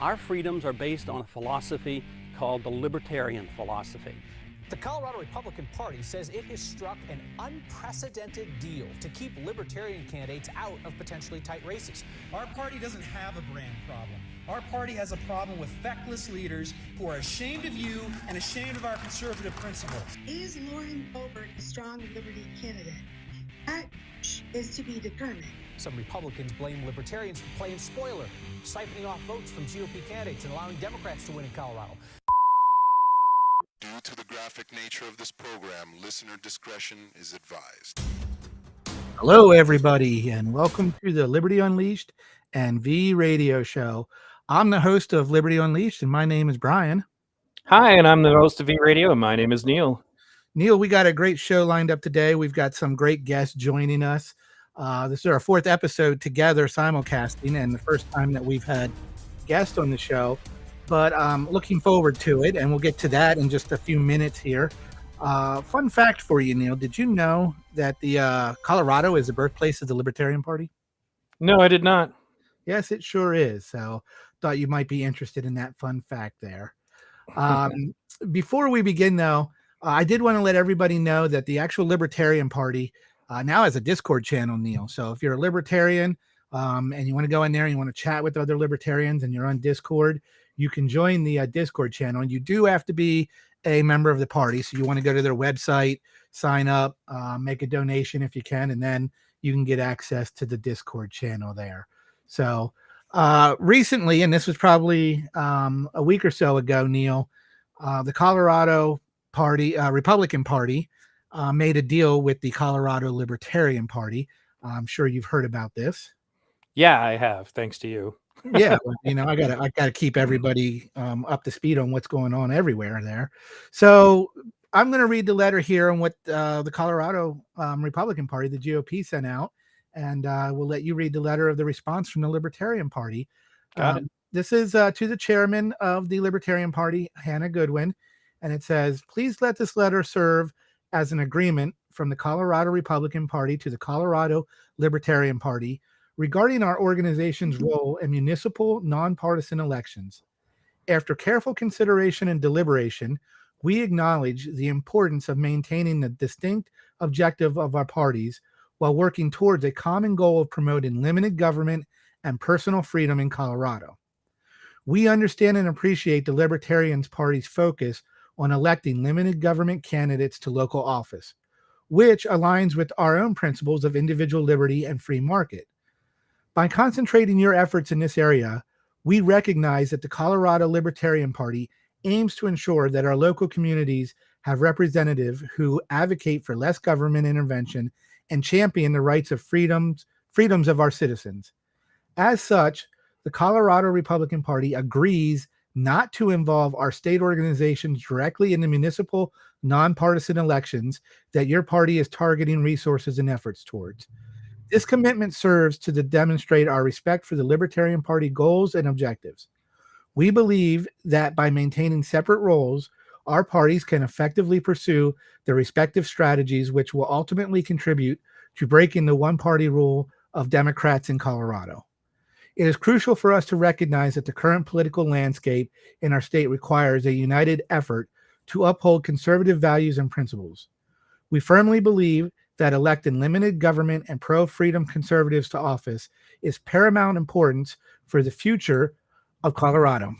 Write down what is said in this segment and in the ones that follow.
Our freedoms are based on a philosophy called the Libertarian philosophy. The Colorado Republican Party says it has struck an unprecedented deal to keep Libertarian candidates out of potentially tight races. Our party doesn't have a brand problem. Our party has a problem with feckless leaders who are ashamed of you and ashamed of our conservative principles. Is Lauren Boebert a strong Liberty candidate? That is to be determined. Some Republicans blame Libertarians for playing spoiler, siphoning off votes from GOP candidates and allowing Democrats to win in Colorado. Due to the graphic nature of this program, listener discretion is advised. Hello, everybody, and welcome to the Liberty Unleashed and V Radio Show. I'm the host of Liberty Unleashed, and my name is Brian. Hi, and I'm the host of V Radio, and my name is Neil. Neil, we got a great show lined up today. We've got some great guests joining us. This is our fourth episode together, simulcasting, and the first time that we've had guests on the show. But I'm looking forward to it, and we'll get to that in just a few minutes here. Fun fact for you, Neil. Did you know that the Colorado is the birthplace of the Libertarian Party? No, I did not. Yes, it sure is. So thought you might be interested in that fun fact there. Before we begin, though, I did want to let everybody know that the actual Libertarian Party now has a Discord channel, Neil. So if you're a Libertarian and you want to go in there and you want to chat with other Libertarians and you're on Discord, you can join the Discord channel. And you do have to be a member of the party. So you want to go to their website, sign up, make a donation if you can, and then you can get access to the Discord channel there. So recently, and this was probably a week or so ago, Neil, the Colorado Party, Republican Party, made a deal with the Colorado Libertarian Party. I'm sure you've heard about this. Yeah, I have, thanks to you. Yeah, well, you know, I gotta keep everybody up to speed on what's going on everywhere there. So I'm going to read the letter here on what the Colorado Republican Party, the GOP, sent out, and we'll let you read the letter of the response from the Libertarian Party. Got it. This is to the chairman of the Libertarian Party, Hannah Goodman, and it says, "Please let this letter serve as an agreement from the Colorado Republican Party to the Colorado Libertarian Party regarding our organization's role in municipal nonpartisan elections. After careful consideration and deliberation, we acknowledge the importance of maintaining the distinct objective of our parties while working towards a common goal of promoting limited government and personal freedom in Colorado. We understand and appreciate the Libertarian Party's focus on electing limited government candidates to local office, which aligns with our own principles of individual liberty and free market. By concentrating your efforts in this area, we recognize that the Colorado Libertarian Party aims to ensure that our local communities have representatives who advocate for less government intervention and champion the rights of freedoms of our citizens. As such, the Colorado Republican Party agrees not to involve our state organizations directly in the municipal nonpartisan elections that your party is targeting resources and efforts towards. This commitment serves to demonstrate our respect for the Libertarian Party goals and objectives. We believe that by maintaining separate roles, our parties can effectively pursue their respective strategies, which will ultimately contribute to breaking the one-party rule of Democrats in Colorado. It is crucial for us to recognize that the current political landscape in our state requires a united effort to uphold conservative values and principles. We firmly believe that electing limited government and pro-freedom conservatives to office is paramount importance for the future of Colorado.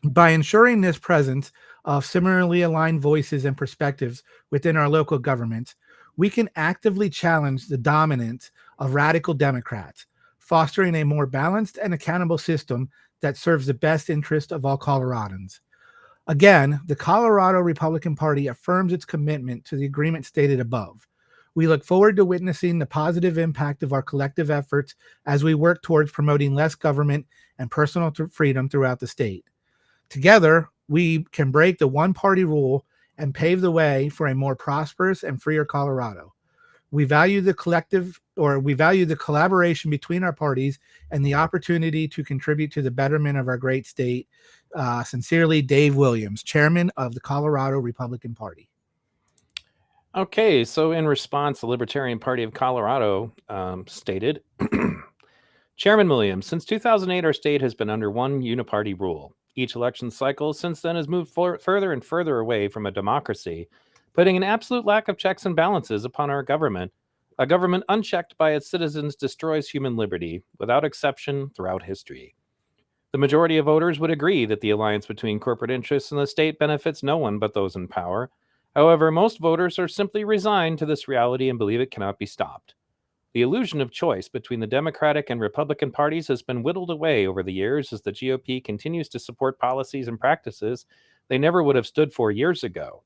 By ensuring this presence of similarly aligned voices and perspectives within our local governments, we can actively challenge the dominance of radical Democrats, fostering a more balanced and accountable system that serves the best interest of all Coloradans. Again, the Colorado Republican Party affirms its commitment to the agreement stated above. We look forward to witnessing the positive impact of our collective efforts as we work towards promoting less government and personal freedom throughout the state. Together, we can break the one-party rule and pave the way for a more prosperous and freer Colorado. We value the collaboration between our parties and the opportunity to contribute to the betterment of our great state. Sincerely, Dave Williams, chairman of the Colorado Republican Party. Okay, so in response, the Libertarian Party of Colorado stated, Chairman Williams, since 2008, our state has been under one uniparty rule. Each election cycle since then has moved further and further away from a democracy, putting an absolute lack of checks and balances upon our government. A government unchecked by its citizens destroys human liberty, without exception, throughout history. The majority of voters would agree that the alliance between corporate interests and the state benefits no one but those in power. However, most voters are simply resigned to this reality and believe it cannot be stopped. The illusion of choice between the Democratic and Republican parties has been whittled away over the years as the GOP continues to support policies and practices they never would have stood for years ago.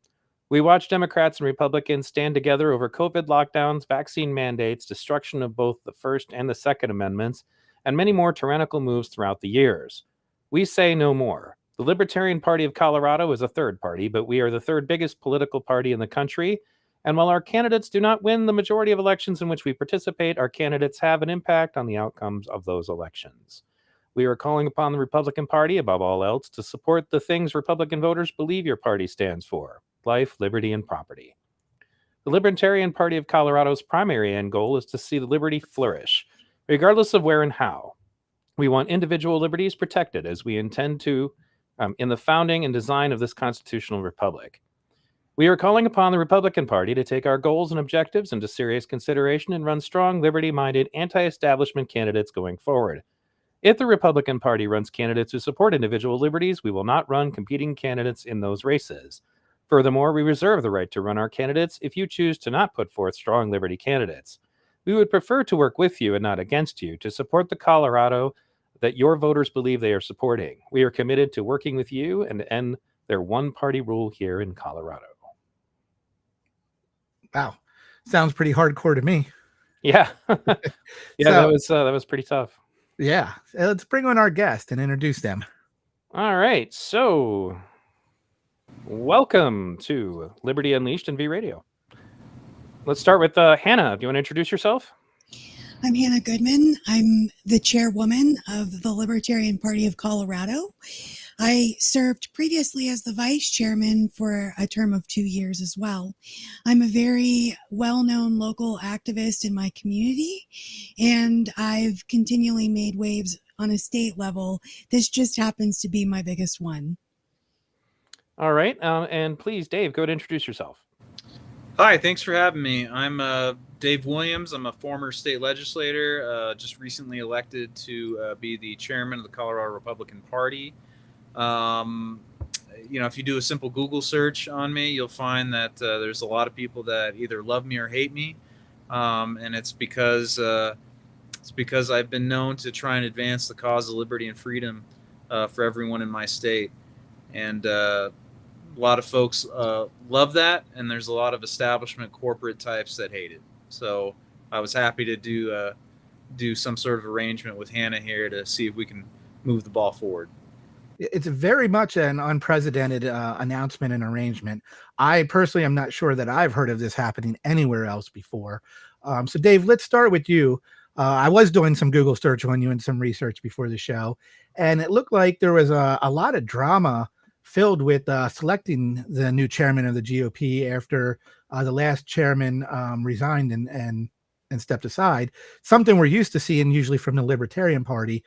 We watch Democrats and Republicans stand together over COVID lockdowns, vaccine mandates, destruction of both the First and the Second Amendments, and many more tyrannical moves throughout the years. We say no more. The Libertarian Party of Colorado is a third party, but we are the third biggest political party in the country. And while our candidates do not win the majority of elections in which we participate, our candidates have an impact on the outcomes of those elections. We are calling upon the Republican Party, above all else, to support the things Republican voters believe your party stands for: life, liberty, and property. The Libertarian Party of Colorado's primary end goal is to see the liberty flourish, regardless of where and how. We want individual liberties protected, as we intend to in the founding and design of this constitutional republic. We are calling upon the Republican Party to take our goals and objectives into serious consideration and run strong, liberty-minded, anti-establishment candidates going forward. If the Republican Party runs candidates who support individual liberties, we will not run competing candidates in those races. Furthermore, we reserve the right to run our candidates if you choose to not put forth strong liberty candidates. We would prefer to work with you and not against you to support the Colorado that your voters believe they are supporting. We are committed to working with you and end their one-party rule here in Colorado. Wow. Sounds pretty hardcore to me. Yeah. Yeah, that was pretty tough. Yeah. Let's bring on our guest and introduce them. All right. So, welcome to Liberty Unleashed and V Radio. Let's start with Hannah. Do you want to introduce yourself? I'm Hannah Goodman. I'm the chairwoman of the Libertarian Party of Colorado. I served previously as the vice chairman for a term of 2 years as well. I'm a very well-known local activist in my community, and I've continually made waves on a state level. This just happens to be my biggest one. All right. And please, Dave, go ahead and introduce yourself. Hi, thanks for having me. I'm Dave Williams. I'm a former state legislator, just recently elected to be the chairman of the Colorado Republican Party. If you do a simple Google search on me, you'll find that there's a lot of people that either love me or hate me, and it's because I've been known to try and advance the cause of liberty and freedom for everyone in my state, and a lot of folks love that, and there's a lot of establishment corporate types that hate it. So I was happy to do some sort of arrangement with Hannah here to see if we can move the ball forward. It's very much an unprecedented announcement and arrangement. I personally am not sure that I've heard of this happening anywhere else before. So Dave, let's start with you. I was doing some Google search on you and some research before the show, and it looked like there was a lot of drama filled with selecting the new chairman of the GOP after the last chairman resigned and stepped aside, something we're used to seeing usually from the Libertarian Party.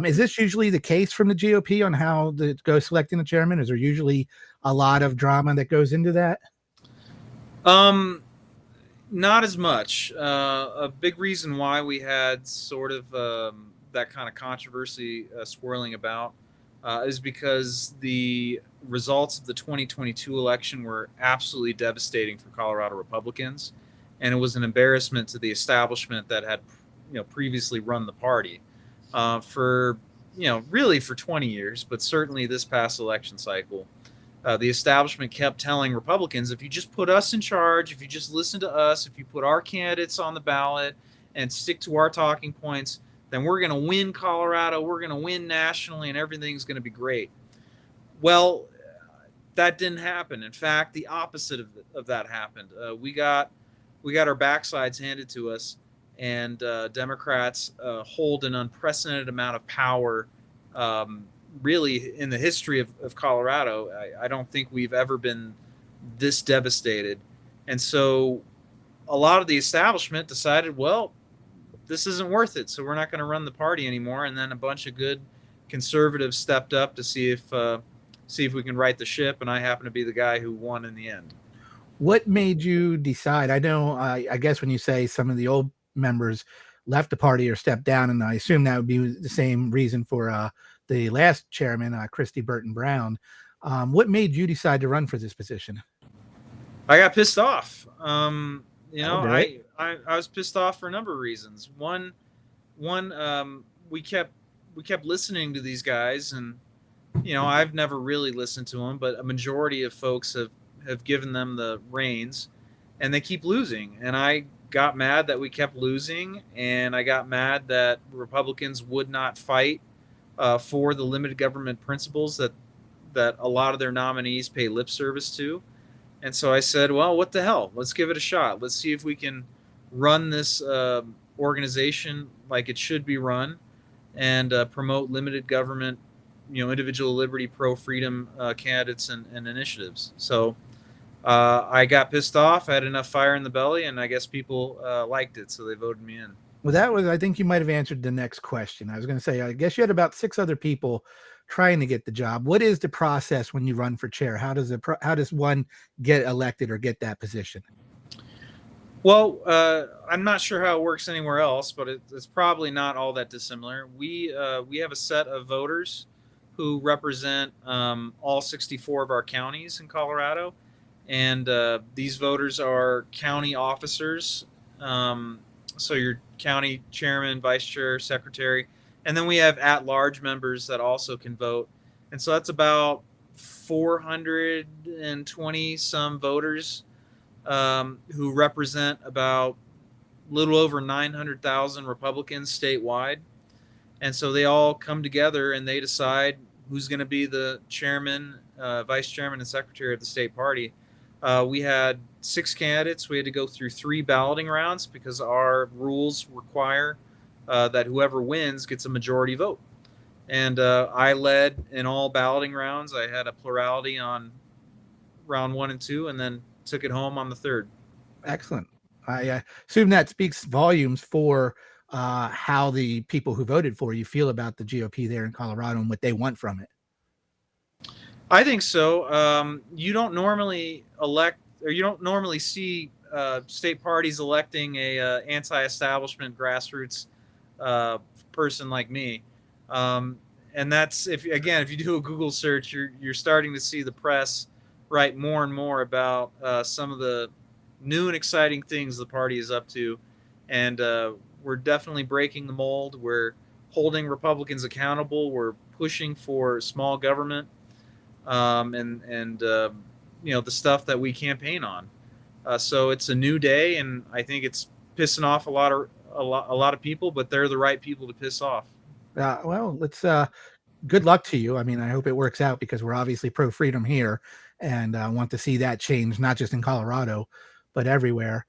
Is this usually the case from the GOP on how it goes selecting the chairman? Is there usually a lot of drama that goes into that? Not as much. A big reason why we had sort of that kind of controversy swirling about is because the results of the 2022 election were absolutely devastating for Colorado Republicans, and it was an embarrassment to the establishment that had, previously run the party for, really for 20 years, but certainly this past election cycle. The establishment kept telling Republicans, if you just put us in charge, if you just listen to us, if you put our candidates on the ballot and stick to our talking points, then we're going to win Colorado, we're going to win nationally, and everything's going to be great. Well, that didn't happen. In fact, the opposite of that happened. We got our backsides handed to us, and Democrats hold an unprecedented amount of power, really in the history of Colorado. I don't think we've ever been this devastated. And so a lot of the establishment decided, well, this isn't worth it, so we're not going to run the party anymore. And then a bunch of good conservatives stepped up to see if we can right the ship, and I happen to be the guy who won in the end. What made you decide? I know, I guess when you say some of the old members left the party or stepped down, and I assume that would be the same reason for the last chairman, Christy Burton Brown. What made you decide to run for this position? I got pissed off. Okay. I was pissed off for a number of reasons. One, we kept listening to these guys, and I've never really listened to them, but a majority of folks have given them the reins, and they keep losing. And I got mad that we kept losing, and I got mad that Republicans would not fight for the limited government principles that a lot of their nominees pay lip service to. And so I said, well, what the hell? Let's give it a shot. Let's see if we can run this organization like it should be run, and promote limited government, individual liberty, pro-freedom candidates and initiatives. So I got pissed off. I had enough fire in the belly, and I guess people liked it, so they voted me in. Well, I think you might have answered the next question. I was going to say, I guess you had about 6 other people trying to get the job. What is the process when you run for chair? How does one get elected or get that position? Well, I'm not sure how it works anywhere else, but it's probably not all that dissimilar. We have a set of voters who represent all 64 of our counties in Colorado, and these voters are county officers. So your county chairman, vice chair, secretary, and then we have at-large members that also can vote. And so that's about 420 some voters who represent about a little over 900,000 Republicans statewide. And so they all come together and they decide who's going to be the chairman, vice chairman, and secretary of the state party. We had 6 candidates. We had to go through 3 balloting rounds because our rules require that whoever wins gets a majority vote. And I led in all balloting rounds. I had a plurality on round 1 and 2, and then took it home on the 3rd. Excellent. I assume that speaks volumes for how the people who voted for you feel about the GOP there in Colorado and what they want from it. I think so. You don't normally see state parties electing a anti-establishment grassroots person like me. And that's if you do a Google search, you're starting to see the press write more and more about some of the new and exciting things the party is up to, and we're definitely breaking the mold. We're holding Republicans accountable. We're pushing for small government, and the stuff that we campaign on. So it's a new day, and I think it's pissing off a lot of people, but they're the right people to piss off. Well, let's good luck to you. I mean, I hope it works out because we're obviously pro-freedom here and want to see that change, not just in Colorado, but everywhere.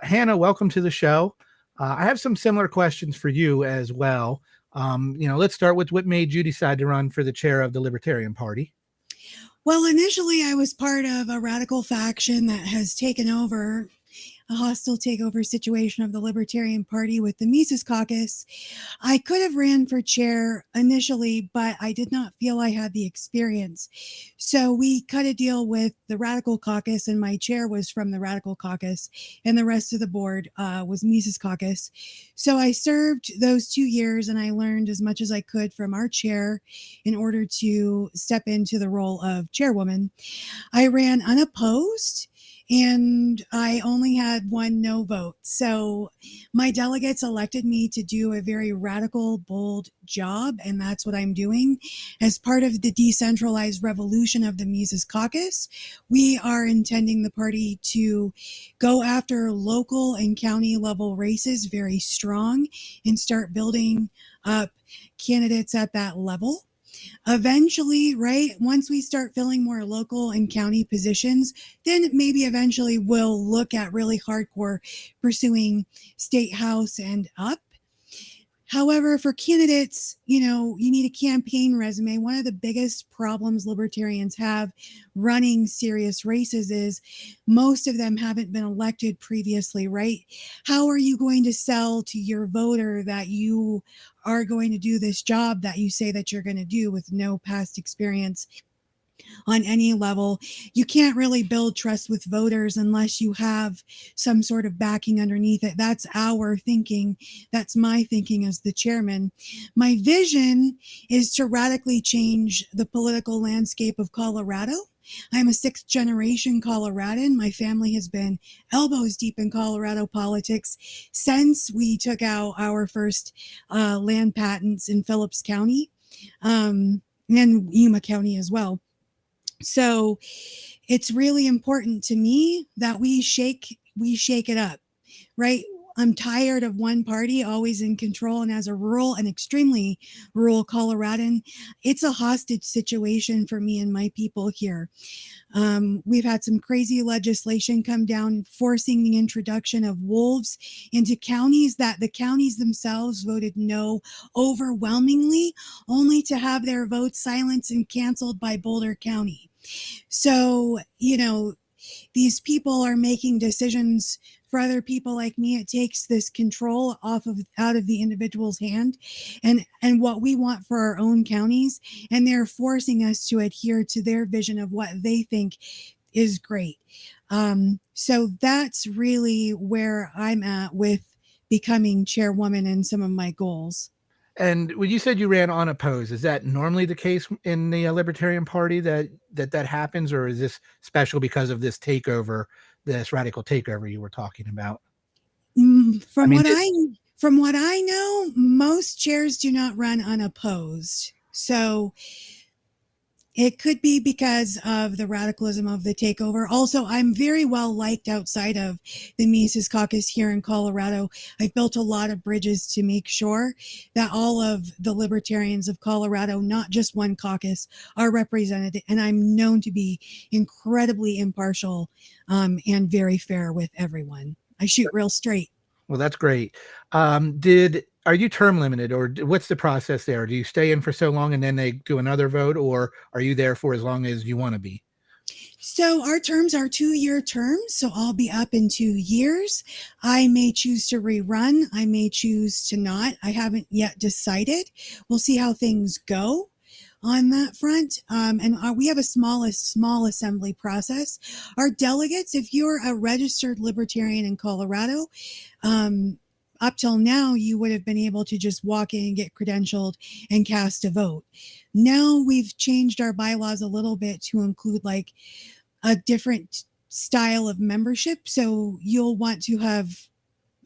Hannah, welcome to the show. I have some similar questions for you as well. Let's start with what made you decide to run for the chair of the Libertarian Party. Well, initially I was part of a radical faction that has taken over a hostile takeover situation of the Libertarian Party with the Mises Caucus. I could have ran for chair initially, but I did not feel I had the experience. So we cut a deal with the Radical Caucus, and my chair was from the Radical Caucus, and the rest of the board was Mises Caucus. So I served those 2 years, and I learned as much as I could from our chair in order to step into the role of chairwoman. I ran unopposed, and I only had 1 no vote. So my delegates elected me to do a very radical, bold job, and that's what I'm doing. As part of the decentralized revolution of the Mises Caucus, we are intending the party to go after local and county level races very strong and start building up candidates at that level. Eventually, right, once we start filling more local and county positions, then maybe eventually we'll look at really hardcore pursuing state house and up. However, for candidates, you need a campaign resume. One of the biggest problems libertarians have running serious races is most of them haven't been elected previously, right? How are you going to sell to your voter that you are going to do this job that you say that you're going to do with no past experience on any level? You can't really build trust with voters unless you have some sort of backing underneath it. That's our thinking. That's my thinking as the chairman. My vision is to radically change the political landscape of Colorado. I'm a 6th generation Coloradan. My family has been elbows deep in Colorado politics since we took out our first land patents in Phillips County, and Yuma County as well. So it's really important to me that we shake it up, right? I'm tired of one party always in control. And as a rural and extremely rural Coloradan, it's a hostage situation for me and my people here. We've had some crazy legislation come down forcing the introduction of wolves into counties that the counties themselves voted no overwhelmingly, only to have their votes silenced and canceled by Boulder County. So, these people are making decisions for other people like me. It takes this control out of the individual's hand and what we want for our own counties. And they're forcing us to adhere to their vision of what they think is great. So that's really where I'm at with becoming chairwoman and some of my goals. And when you said you ran unopposed, is that normally the case in the Libertarian Party that happens, or is this special because of this takeover, this radical takeover you were talking about? From what I know, most chairs do not run unopposed. So it could be because of the radicalism of the takeover. Also, I'm very well liked outside of the Mises Caucus here in Colorado. I've built a lot of bridges to make sure that all of the libertarians of Colorado, not just one caucus, are represented. And I'm known to be incredibly impartial and very fair with everyone. I shoot real straight. Well, that's great. Are you term limited, or what's the process there? Do you stay in for so long and then they do another vote, or are you there for as long as you want to be? So our terms are 2-year terms. So I'll be up in 2 years. I may choose to rerun. I may choose to not. I haven't yet decided. We'll see how things go on that front. And we have a small assembly process. Our delegates, if you're a registered libertarian in Colorado, up till now, you would have been able to just walk in and get credentialed and cast a vote. Now we've changed our bylaws a little bit to include like a different style of membership. So you'll want to have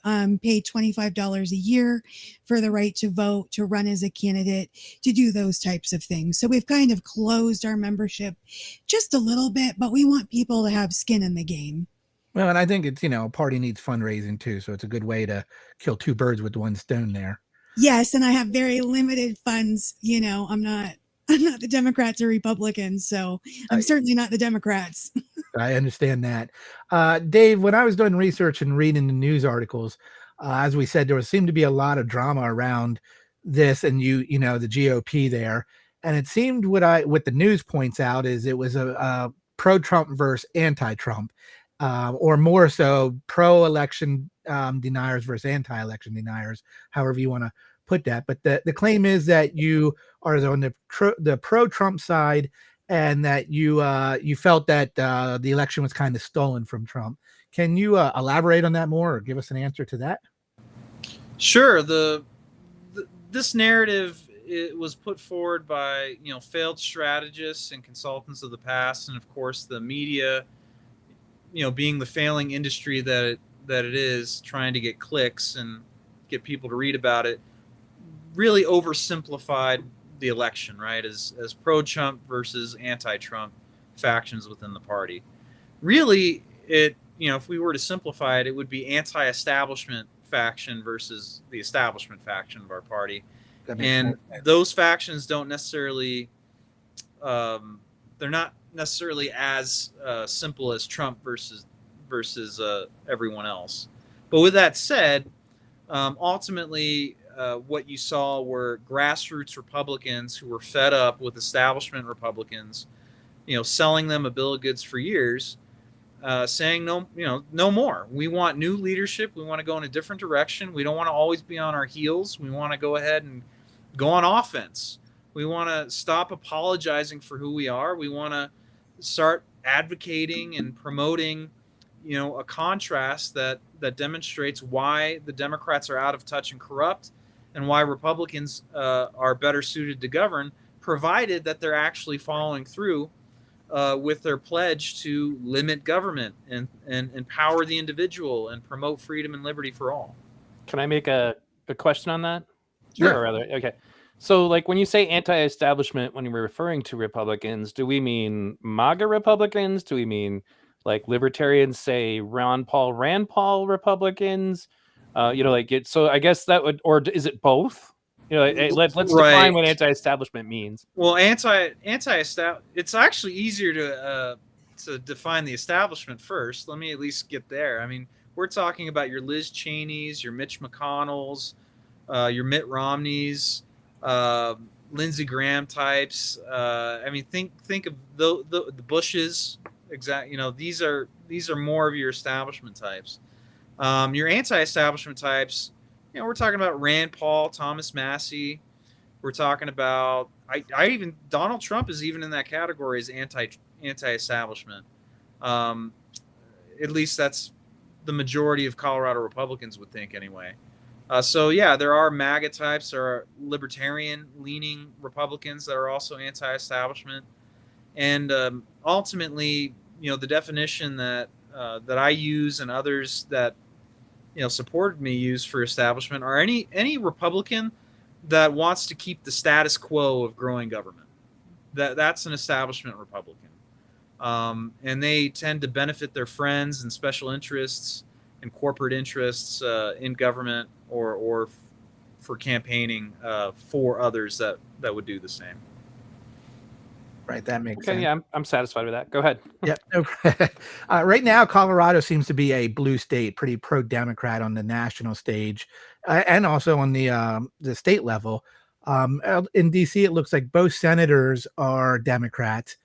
paid $25 a year for the right to vote, to run as a candidate, to do those types of things. So we've kind of closed our membership just a little bit, but we want people to have skin in the game. Well, and I think it's, a party needs fundraising too. So it's a good way to kill two birds with one stone there. Yes. And I have very limited funds. I'm not the Democrats or Republicans. So I'm certainly not the Democrats. I understand that. Dave, when I was doing research and reading the news articles, as we said, there seemed to be a lot of drama around this and the GOP there. And it seemed what the news points out is it was a pro-Trump versus anti-Trump. Or more so pro-election deniers versus anti-election deniers, however you want to put that. But the claim is that you are on the pro-Trump side, and that you felt that the election was kind of stolen from Trump. Can you elaborate on that more, or give us an answer to that? Sure. This narrative, it was put forward by failed strategists and consultants of the past, and of course the media. Being the failing industry that it is, trying to get clicks and get people to read about it, really oversimplified the election, right? As pro-Trump versus anti-Trump factions within the party. Really, if we were to simplify it, it would be anti-establishment faction versus the establishment faction of our party. And those factions don't necessarily, they're not necessarily as simple as Trump versus everyone else. But with that said, ultimately what you saw were grassroots Republicans who were fed up with establishment Republicans, selling them a bill of goods for years, saying no more. We want new leadership. We want to go in a different direction. We don't want to always be on our heels. We want to go ahead and go on offense. We want to stop apologizing for who we are. We want to start advocating and promoting, a contrast that demonstrates why the Democrats are out of touch and corrupt, and why Republicans are better suited to govern, provided that they're actually following through with their pledge to limit government and empower the individual and promote freedom and liberty for all. Can I make a question on that? Sure. Or rather, okay. So, like, when you say anti-establishment, when you're referring to Republicans, do we mean MAGA Republicans? Do we mean like libertarians, say Rand Paul Republicans? So I guess that would, or is it both? Let's define what anti-establishment means. Well, anti-establishment. It's actually easier to define the establishment first. Let me at least get there. I mean, we're talking about your Liz Cheneys, your Mitch McConnells, your Mitt Romneys, Lindsey Graham types. Think of the Bushes. Exactly. These are more of your establishment types. Your anti-establishment types. We're talking about Rand Paul, Thomas Massey. We're talking about Donald Trump is even in that category as anti-establishment. At least that's the majority of Colorado Republicans would think anyway. There are MAGA types. There are libertarian-leaning Republicans that are also anti-establishment, and ultimately, the definition that I use and others that supported me use for establishment are any Republican that wants to keep the status quo of growing government. That's an establishment Republican, and they tend to benefit their friends and special interests and corporate interests in government or for campaigning for others that would do the same. Right, that makes sense. Okay, yeah, I'm satisfied with that. Go ahead. Yeah. Right now, Colorado seems to be a blue state, pretty pro-Democrat on the national stage, and also on the state level. In D.C., it looks like both senators are Democrats,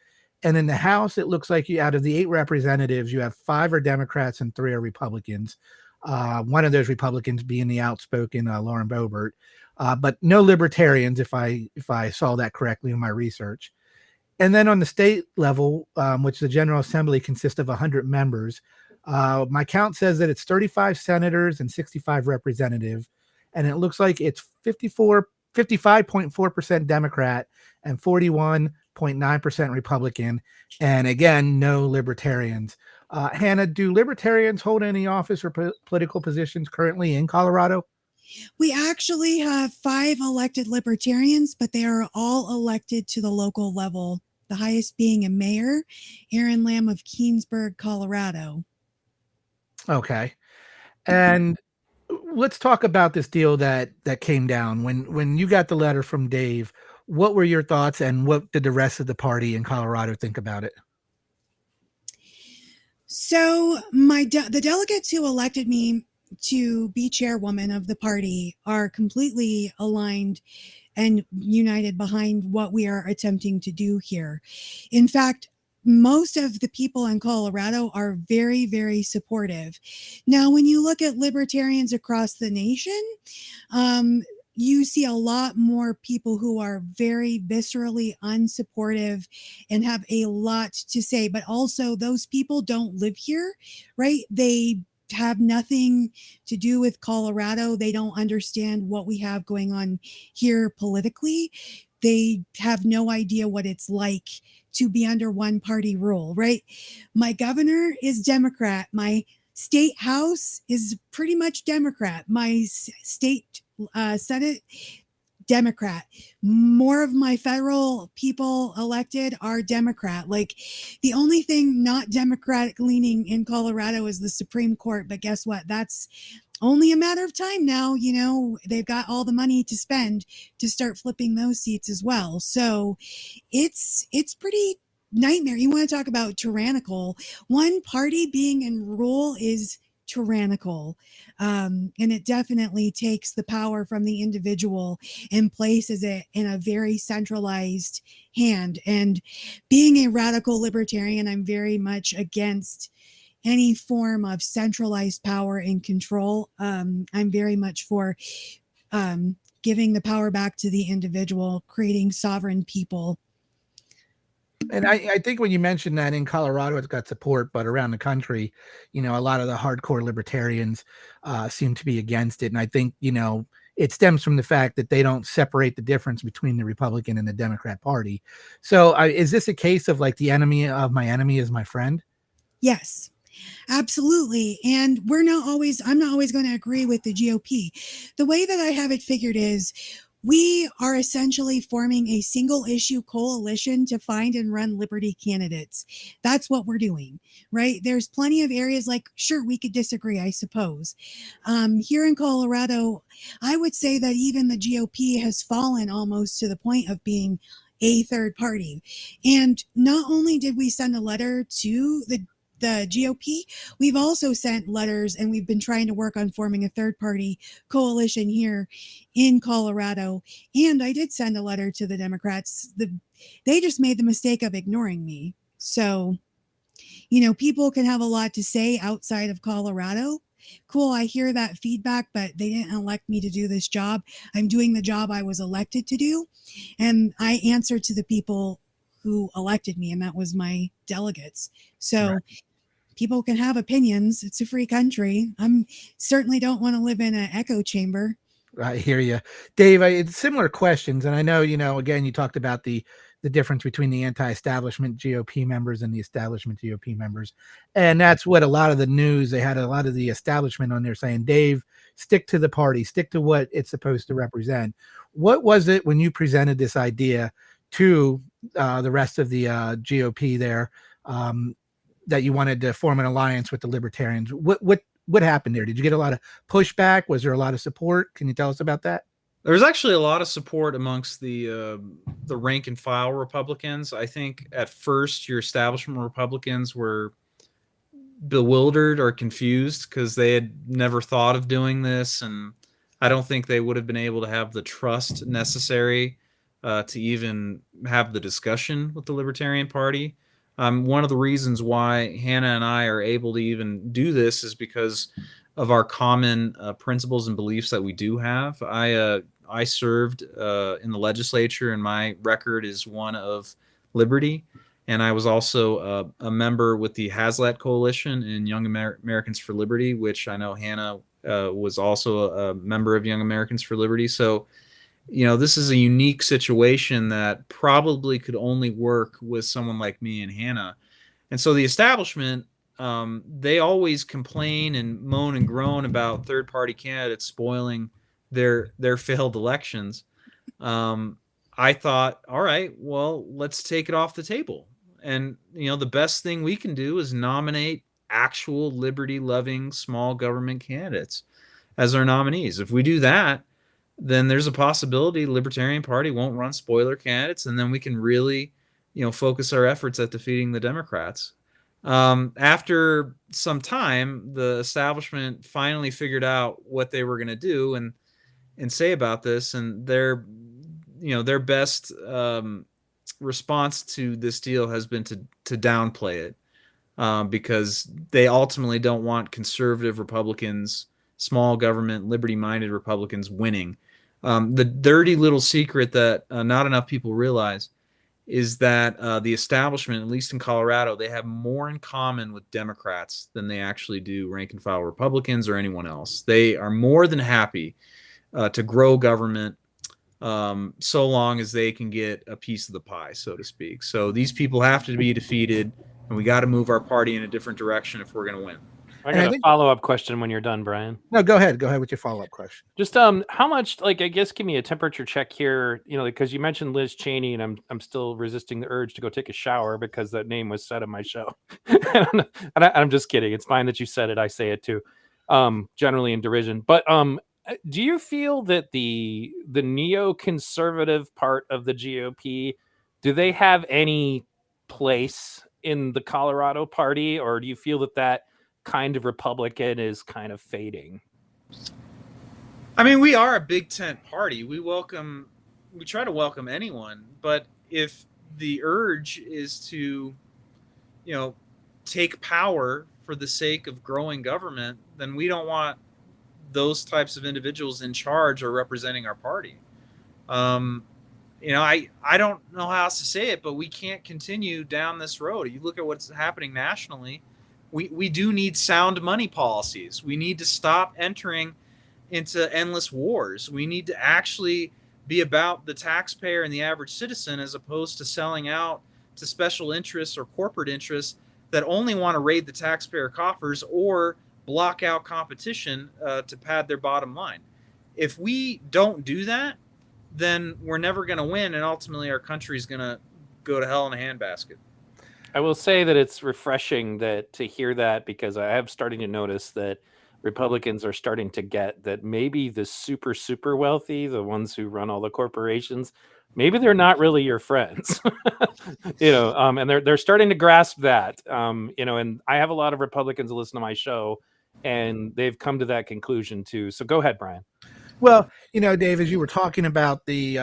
and in the House, it looks like out of the 8 representatives, you have 5 are Democrats and 3 are Republicans. One of those Republicans being the outspoken Lauren Boebert, but no Libertarians, if I saw that correctly in my research. And then on the state level, which the General Assembly consists of 100 members, my count says that it's 35 senators and 65 representatives, and it looks like it's 55.4% Democrat and 41.9% Republican, and again, no Libertarians. Hannah, do Libertarians hold any office or political positions currently in Colorado? We actually have 5 elected Libertarians, but they are all elected to the local level, the highest being a mayor, Aaron Lamb of Keensburg, Colorado. Okay. And let's talk about this deal that came down. When you got the letter from Dave, what were your thoughts, and what did the rest of the party in Colorado think about it? So the delegates who elected me to be chairwoman of the party are completely aligned and united behind what we are attempting to do here. In fact, most of the people in Colorado are very, very supportive. Now, when you look at libertarians across the nation, you see a lot more people who are very viscerally unsupportive and have a lot to say, but also those people don't live here, right? They have nothing to do with Colorado. They don't understand what we have going on here politically. They have no idea what it's like to be under one party rule, right? My governor is Democrat. My state house is pretty much Democrat. My state Senate, Democrat. More of my federal people elected are Democrat. Like, the only thing not Democratic leaning in Colorado is the Supreme Court. But guess what? That's only a matter of time now. You know, they've got all the money to spend to start flipping those seats as well. So it's pretty nightmare. You want to talk about tyrannical. One party being in rule is tyrannical. And it definitely takes the power from the individual and places it in a very centralized hand. And being a radical libertarian, I'm very much against any form of centralized power and control. I'm very much for giving the power back to the individual, creating sovereign people. And I think when you mentioned that in Colorado, it's got support, but around the country, a lot of the hardcore libertarians seem to be against it. And I think, it stems from the fact that they don't separate the difference between the Republican and the Democrat Party. So is this a case of like the enemy of my enemy is my friend? Yes, absolutely. And I'm not always going to agree with the GOP. The way that I have it figured is we are essentially forming a single issue coalition to find and run Liberty candidates. That's what we're doing, right? There's plenty of areas like, sure, we could disagree, I suppose. Here in Colorado, I would say that even the GOP has fallen almost to the point of being a third party. And not only did we send a letter to the GOP, we've also sent letters and we've been trying to work on forming a third party coalition here in Colorado. And I did send a letter to the Democrats. They just made the mistake of ignoring me. So, people can have a lot to say outside of Colorado. Cool, I hear that feedback, but they didn't elect me to do this job. I'm doing the job I was elected to do. And I answer to the people who elected me, and that was my delegates. So right. People can have opinions. It's a free country. I'm certainly don't want to live in an echo chamber. I hear you, Dave. It's similar questions, and I know, again, you talked about the difference between the anti-establishment GOP members and the establishment GOP members, and that's what a lot of the news. They had a lot of the establishment on there saying, "Dave, stick to the party, stick to what it's supposed to represent." What was it when you presented this idea to the rest of the GOP there? That you wanted to form an alliance with the Libertarians. What happened there? Did you get a lot of pushback? Was there a lot of support? Can you tell us about that? There's actually a lot of support amongst the rank and file Republicans. I think at first your establishment Republicans were bewildered or confused because they had never thought of doing this, and I don't think they would have been able to have the trust necessary to even have the discussion with the Libertarian Party. One of the reasons why Hannah and I are able to even do this is because of our common principles and beliefs that we do have. I served in the legislature, and my record is one of liberty. And I was also a member with the Hazlitt Coalition in Young Americans for Liberty, which I know Hannah was also a member of Young Americans for Liberty. So this is a unique situation that probably could only work with someone like me and Hannah. And so the establishment, they always complain and moan and groan about third-party candidates spoiling their failed elections. I thought, all right, well, let's take it off the table. And, the best thing we can do is nominate actual liberty-loving small government candidates as our nominees. If we do that, then there's a possibility the Libertarian Party won't run spoiler candidates, and then we can really, focus our efforts at defeating the Democrats. After some time, the establishment finally figured out what they were going to do and say about this, and their best response to this deal has been to downplay it, because they ultimately don't want conservative Republicans, small government, liberty-minded Republicans winning. The dirty little secret that not enough people realize is that the establishment, at least in Colorado, they have more in common with Democrats than they actually do rank and file Republicans or anyone else. They are more than happy to grow government so long as they can get a piece of the pie, so to speak. So these people have to be defeated, and we got to move our party in a different direction if we're going to win. I got a follow-up question when you're done, Brian. No, go ahead. Go ahead with your follow-up question. Just how much, I guess, give me a temperature check here, because you mentioned Liz Cheney, and I'm still resisting the urge to go take a shower because that name was said on my show. And I'm just kidding. It's fine that you said it. I say it too, generally in derision. But do you feel that the neoconservative part of the GOP, do they have any place in the Colorado party, or do you feel that kind of Republican is kind of fading? I mean, we are a big tent party. We try to welcome anyone, but if the urge is to, take power for the sake of growing government, then we don't want those types of individuals in charge or representing our party. I don't know how else to say it, but we can't continue down this road. You look at what's happening nationally. We do need sound money policies. We need to stop entering into endless wars. We need to actually be about the taxpayer and the average citizen, as opposed to selling out to special interests or corporate interests that only want to raid the taxpayer coffers or block out competition to pad their bottom line. If we don't do that, then we're never going to win, and ultimately our country is going to go to hell in a handbasket. I will say that it's refreshing to hear that, because I am starting to notice that Republicans are starting to get that maybe the super, super wealthy, the ones who run all the corporations, maybe they're not really your friends, and they're starting to grasp that, and I have a lot of Republicans who listen to my show, and they've come to that conclusion too. So go ahead, Brian. Well, Dave, as you were talking about the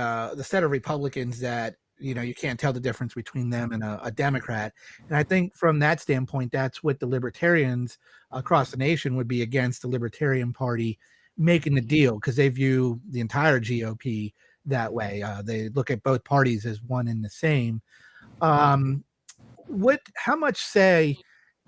set of Republicans that, you can't tell the difference between them and a Democrat. And I think from that standpoint, that's what the Libertarians across the nation would be against the Libertarian Party making the deal, because they view the entire GOP that way. They look at both parties as one and the same. How much say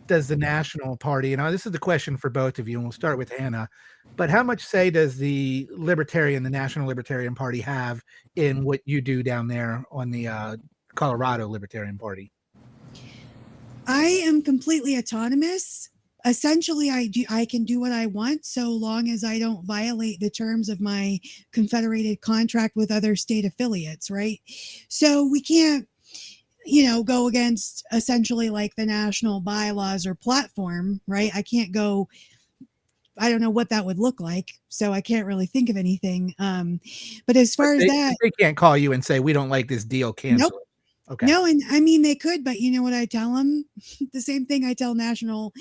does the National Party, this is the question for both of you, and we'll start with Hannah, but how much say does the National Libertarian Party have in what you do down there on the Colorado Libertarian Party? I am completely autonomous. Essentially, I can do what I want so long as I don't violate the terms of my confederated contract with other state affiliates, right? So we can't go against essentially like the national bylaws or platform, right? I can't go, I don't know what that would look like, so I can't really think of anything. But as far as that, they can't call you and say, we don't like this deal, cancel nope. it. Okay. No, and I mean, they could, but you know what I tell them? The same thing I tell national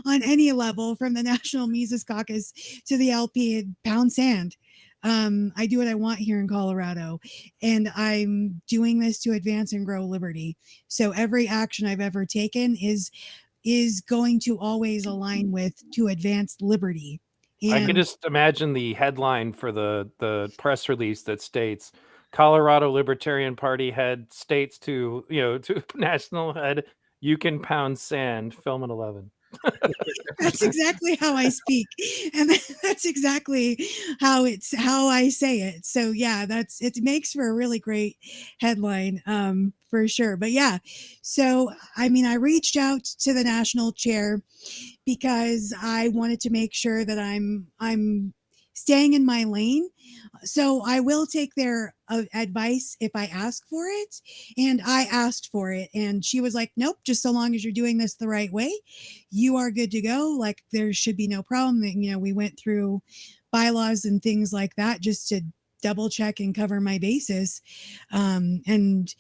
on any level, from the National Mises Caucus to the LP, and pound sand. I do what I want here in Colorado, and I'm doing this to advance and grow liberty. So every action I've ever taken is going to always align with to advance liberty. And I can just imagine the headline for the press release that states Colorado Libertarian Party head states to national head, you can pound sand, film at 11. That's exactly how I speak, and that's exactly how I say it. So yeah, it makes for a really great headline, for sure. But yeah, so I mean, I reached out to the national chair because I wanted to make sure that I'm staying in my lane. So I will take their advice if I ask for it. And I asked for it. And she was like, nope, just so long as you're doing this the right way, you are good to go. Like, there should be no problem. And, we went through bylaws and things like that just to double check and cover my bases. And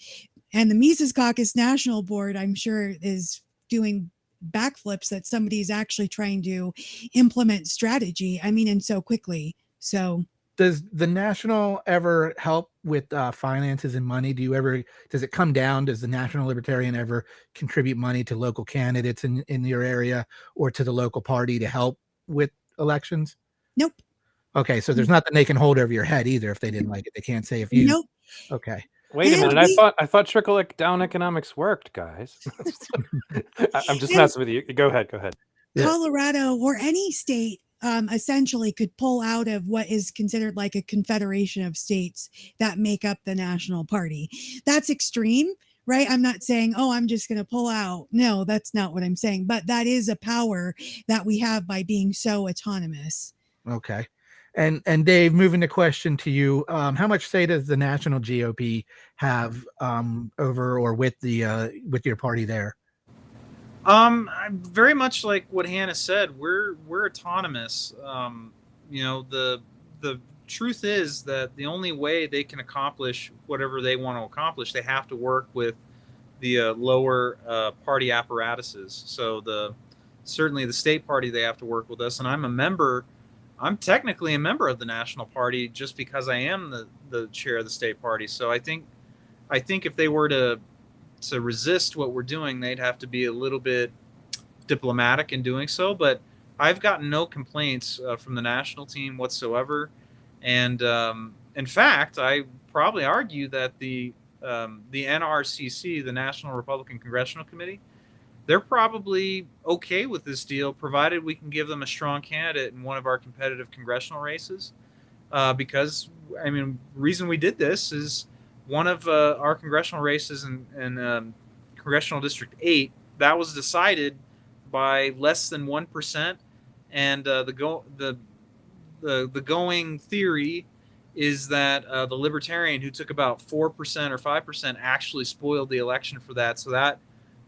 the Mises Caucus National Board, I'm sure, is doing backflips that somebody's actually trying to implement strategy. I mean, and so quickly. So does the national ever help with finances and money? Does it come down? Does the National Libertarian ever contribute money to local candidates in your area or to the local party to help with elections? Nope. Okay, so there's nothing they can hold over your head either if they didn't like it. They can't say if you. Nope. Okay. Wait a minute. I thought trickle down economics worked, guys. I'm just messing with you. Go ahead. Colorado or any state essentially could pull out of what is considered like a confederation of states that make up the national party. That's extreme, right? I'm not saying, oh, I'm just going to pull out. No, that's not what I'm saying. But that is a power that we have by being so autonomous. Okay. And Dave, moving the question to you, how much say does the national GOP have over or with with your party there? I'm very much like what Hannah said. We're autonomous. The truth is that the only way they can accomplish whatever they want to accomplish, they have to work with the lower party apparatuses. So the certainly the state party, they have to work with us. And I'm technically a member of the national party just because I am the chair of the state party. So I think if they were to resist what we're doing, they'd have to be a little bit diplomatic in doing so. But I've gotten no complaints from the national team whatsoever. And in fact, I probably argue that the NRCC, the National Republican Congressional Committee, they're probably okay with this deal, provided we can give them a strong candidate in one of our competitive congressional races. Because, I mean, the reason we did this is one of our congressional races in Congressional District 8, that was decided by less than 1%. And the going theory is that the Libertarian, who took about 4% or 5%, actually spoiled the election for that. So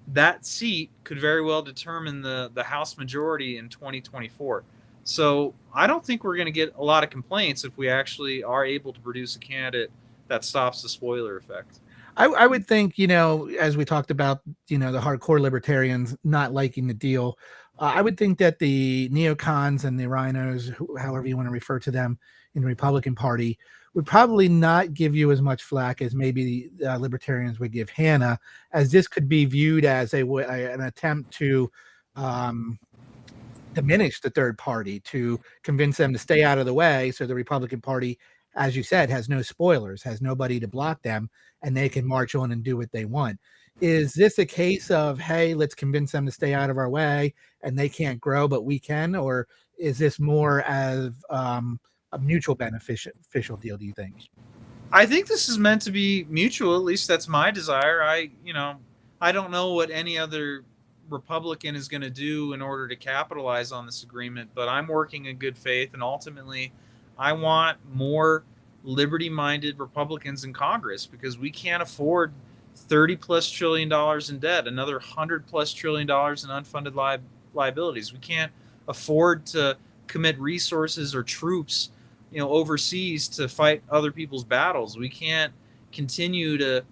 that seat could very well determine the House majority in 2024. So I don't think we're going to get a lot of complaints if we actually are able to produce a candidate that stops the spoiler effect. I would think, as we talked about, the hardcore libertarians not liking the deal, I would think that the neocons and the rhinos, however you want to refer to them in the Republican Party, would probably not give you as much flack as maybe the libertarians would give Hannah, as this could be viewed as an attempt to diminish the third party, to convince them to stay out of the way, so the Republican Party, as you said, has no spoilers, has nobody to block them, and they can march on and do what they want. Is this a case of, hey, let's convince them to stay out of our way and they can't grow, but we can? Or is this more as a mutual beneficial deal, do you think? I think this is meant to be mutual. At least that's my desire. I don't know what any other Republican is going to do in order to capitalize on this agreement, but I'm working in good faith, and ultimately I want more liberty-minded Republicans in Congress, because we can't afford $30+ trillion in debt, another $100+ trillion in unfunded liabilities. We can't afford to commit resources or troops, overseas to fight other people's battles. We can't continue to,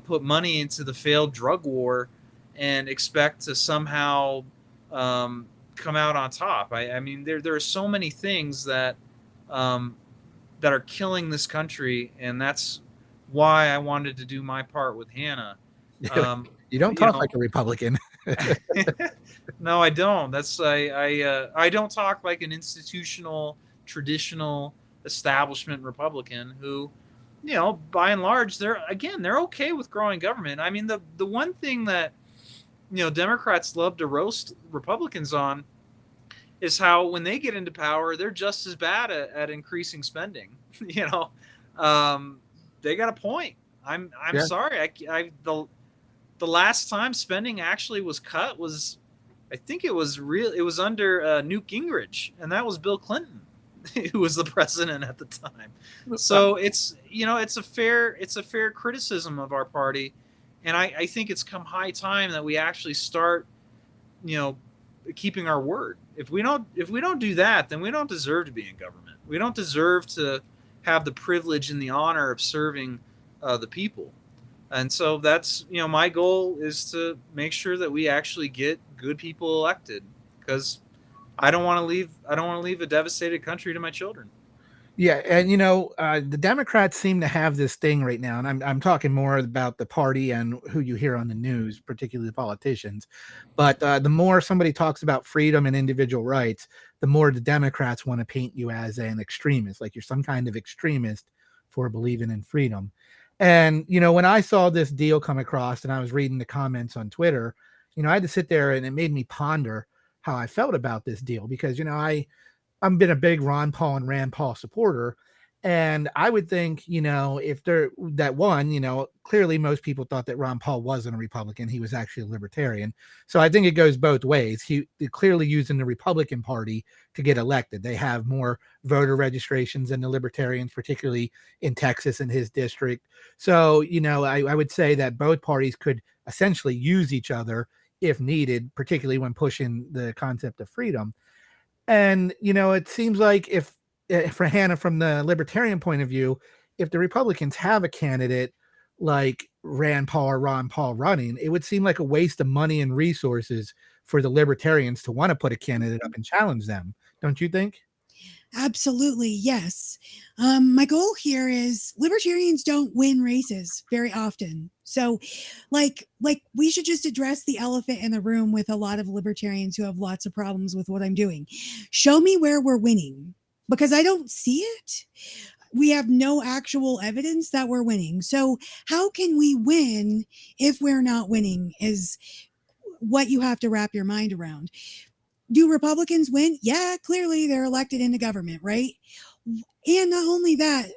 put money into the failed drug war and expect to somehow come out on top. I mean, there are so many things that are killing this country, and that's why I wanted to do my part with Hannah. You don't talk like a Republican. No, I don't. I don't talk like an institutional, traditional establishment Republican who, by and large, they're okay with growing government. I mean, the one thing that, Democrats love to roast Republicans on is how when they get into power, they're just as bad at increasing spending. They got a point. I'm sorry. The last time spending actually was cut was, I think it was under Newt Gingrich, and that was Bill Clinton, who was the president at the time. So it's a fair criticism of our party, and I think it's come high time that we actually start, keeping our word. If we don't do that, then we don't deserve to be in government. We don't deserve to have the privilege and the honor of serving the people. And so that's, my goal is to make sure that we actually get good people elected, because I don't want to leave a devastated country to my children. Yeah, and the Democrats seem to have this thing right now, and I'm talking more about the party and who you hear on the news, particularly the politicians. But the more somebody talks about freedom and individual rights, the more the Democrats want to paint you as an extremist, like you're some kind of extremist for believing in freedom. And when I saw this deal come across, and I was reading the comments on Twitter, I had to sit there, and it made me ponder how I felt about this deal, because I've been a big Ron Paul and Rand Paul supporter, and I would think, if clearly most people thought that Ron Paul wasn't a Republican, he was actually a libertarian. So I think it goes both ways. They're clearly using the Republican Party to get elected. They have more voter registrations than the Libertarians, particularly in Texas and his district. So, I would say that both parties could essentially use each other if needed, particularly when pushing the concept of freedom. And, it seems like if for Hannah, from the Libertarian point of view, if the Republicans have a candidate like Rand Paul or Ron Paul running, it would seem like a waste of money and resources for the Libertarians to want to put a candidate up and challenge them. Don't you think? Absolutely, yes. My goal here is Libertarians don't win races very often. So like we should just address the elephant in the room with a lot of Libertarians who have lots of problems with what I'm doing. Show me where we're winning, because I don't see it. We have no actual evidence that we're winning. So how can we win if we're not winning is what you have to wrap your mind around. Do Republicans win? Yeah, clearly they're elected into government, right? And not only that,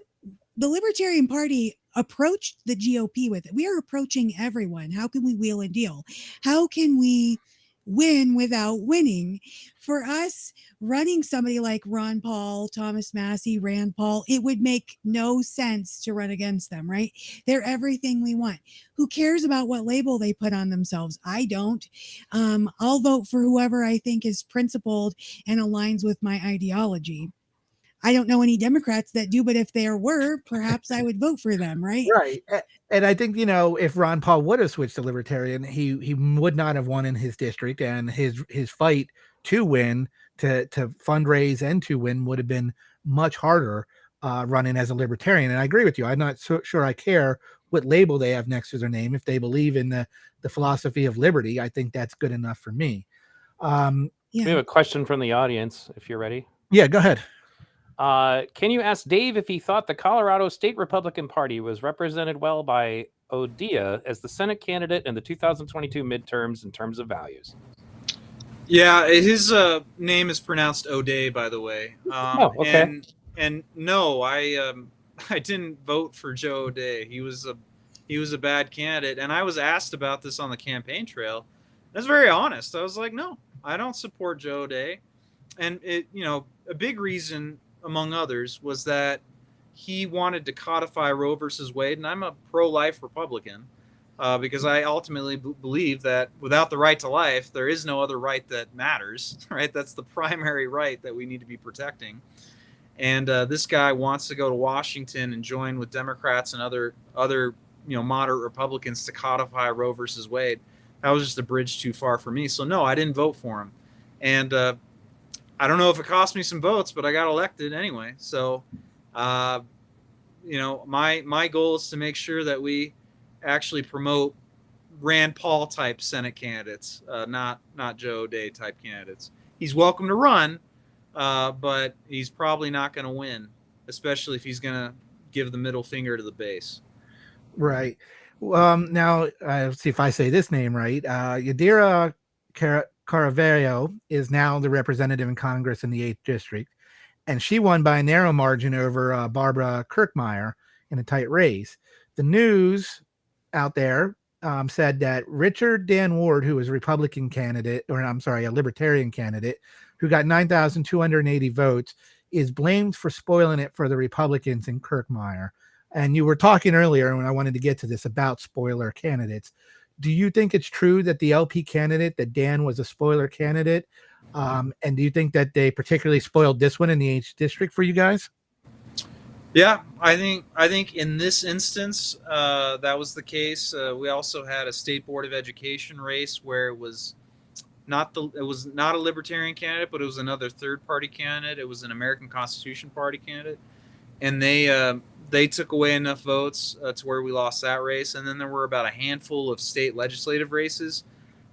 the Libertarian Party approached the GOP with it. We are approaching everyone. How can we wheel and deal? How can we win without winning? For us, running somebody like Ron Paul, Thomas Massey, Rand Paul, it would make no sense to run against them, right? They're everything we want. Who cares about what label they put on themselves? I don't. I'll vote for whoever I think is principled and aligns with my ideology. I don't know any Democrats that do, but if there were, perhaps I would vote for them, right? Right. And I think, if Ron Paul would have switched to Libertarian, he would not have won in his district, and his fight to win, to fundraise and to win would have been much harder running as a Libertarian. And I agree with you. I'm not so sure I care what label they have next to their name. If they believe in the philosophy of liberty, I think that's good enough for me. We have a question from the audience, if you're ready. Yeah, go ahead. Can you ask Dave if he thought the Colorado State Republican Party was represented well by Odia as the Senate candidate in the 2022 midterms in terms of values? Yeah, his name is pronounced O'Day, by the way. Okay. And no, I didn't vote for Joe O'Day. He was a bad candidate, and I was asked about this on the campaign trail. I was very honest. I was like, no, I don't support Joe O'Day, and a big reason, among others, was that he wanted to codify Roe versus Wade, and I'm a pro-life Republican because I ultimately believe that without the right to life, there is no other right that matters, right? That's the primary right that we need to be protecting. And this guy wants to go to Washington and join with Democrats and other moderate Republicans to codify Roe versus Wade. That was just a bridge too far for me. So no, I didn't vote for him. And I don't know if it cost me some votes, but I got elected anyway. So, my goal is to make sure that we actually promote Rand Paul type Senate candidates, not Joe O'Day type candidates. He's welcome to run, but he's probably not going to win, especially if he's going to give the middle finger to the base. Right. Now, let's see if I say this name right. Yadira Caravello is now the representative in Congress in the 8th District, and she won by a narrow margin over Barbara Kirkmeyer in a tight race. The news out there said that Richard Dan Ward, who was a Republican candidate, a Libertarian candidate, who got 9,280 votes, is blamed for spoiling it for the Republicans in Kirkmeyer. And you were talking earlier, when I wanted to get to this, about spoiler candidates. Do you think it's true that the LP candidate, that Dan was a spoiler candidate? And do you think that they particularly spoiled this one in the 8th District for you guys? Yeah, I think in this instance, that was the case. We also had a state board of education race where it was not a Libertarian candidate, but it was another third-party candidate. It was an American Constitution Party candidate, and they took away enough votes to where we lost that race. And then there were about a handful of state legislative races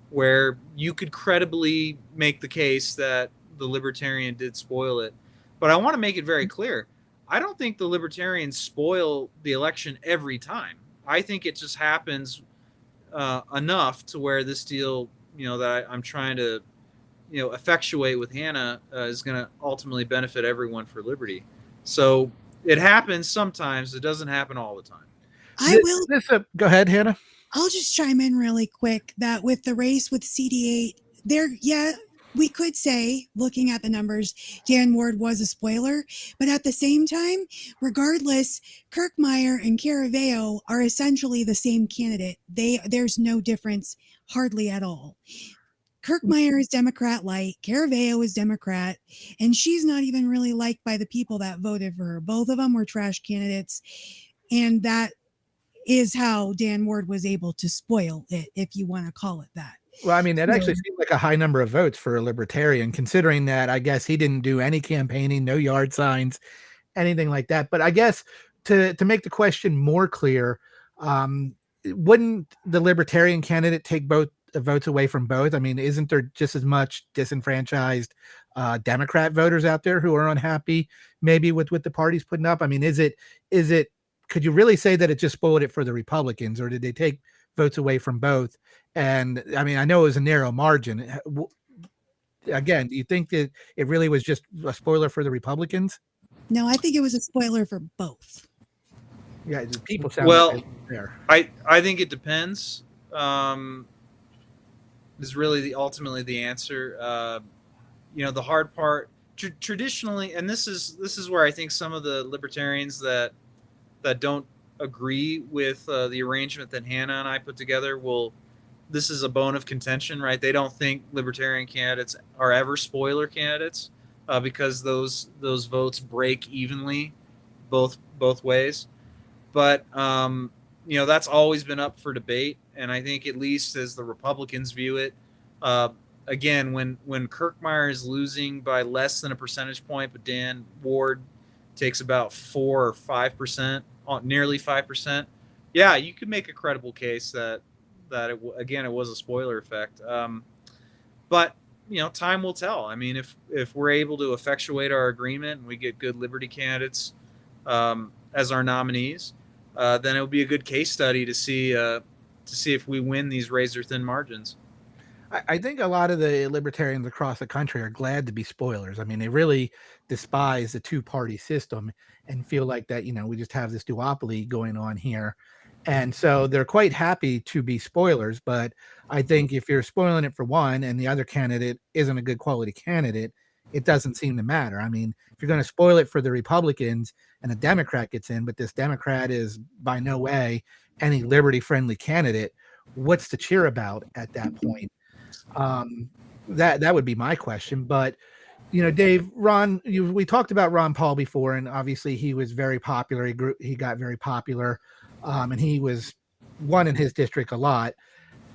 where you could credibly make the case that the Libertarian did spoil it. But I want to make it very clear. I don't think the Libertarians spoil the election every time. I think it just happens enough to where this deal, that I'm trying to, effectuate with Hannah is going to ultimately benefit everyone for liberty. So it happens sometimes. It doesn't happen all the time. Go ahead, Hannah. I'll just chime in really quick that with the race with CD8, we could say, looking at the numbers, Dan Ward was a spoiler, but at the same time, regardless, Kirkmeyer and Caravello are essentially the same candidate. There's no difference hardly at all. Kirkmeyer is Democrat light, Caravello is Democrat, and she's not even really liked by the people that voted for her. Both of them were trash candidates, and that is how Dan Ward was able to spoil it, if you want to call it that. Well, I mean, that So- actually seemed like a high number of votes for a libertarian, considering that I guess he didn't do any campaigning, no yard signs, anything like that. But I guess to make the question more clear, wouldn't the libertarian candidate take both votes away from both? I mean, isn't there just as much disenfranchised Democrat voters out there who are unhappy maybe with what the party's putting up? I mean, is it could you really say that it just spoiled it for the Republicans, or did they take votes away from both? And I mean, I know it was a narrow margin. Again, do you think that it really was just a spoiler for the Republicans? No, I think it was a spoiler for both. Yeah, the people sound Well, like there. I think it depends. Is really ultimately the answer. The hard part traditionally, and this is where I think some of the libertarians that don't agree with the arrangement that Hannah and I put together this is a bone of contention, right? They don't think libertarian candidates are ever spoiler candidates because those votes break evenly both ways. But that's always been up for debate, and I think at least as the Republicans view it, again, when Kirkmeyer is losing by less than a percentage point, but Dan Ward takes about 4 or 5%, nearly 5%. Yeah, you could make a credible case that it was a spoiler effect. But time will tell. I mean, if we're able to effectuate our agreement and we get good Liberty candidates as our nominees, then it will be a good case study to see if we win these razor thin margins. I think a lot of the libertarians across the country are glad to be spoilers. I mean, they really despise the two-party system and feel like that, we just have this duopoly going on here. And so they're quite happy to be spoilers. But I think if you're spoiling it for one and the other candidate isn't a good quality candidate, it doesn't seem to matter. I mean, if you're going to spoil it for the Republicans and a Democrat gets in, but this Democrat is by no way any liberty-friendly candidate, what's to cheer about at that point? That would be my question. But Dave, we talked about Ron Paul before, and obviously he was very popular. He got very popular, and he was won in his district a lot.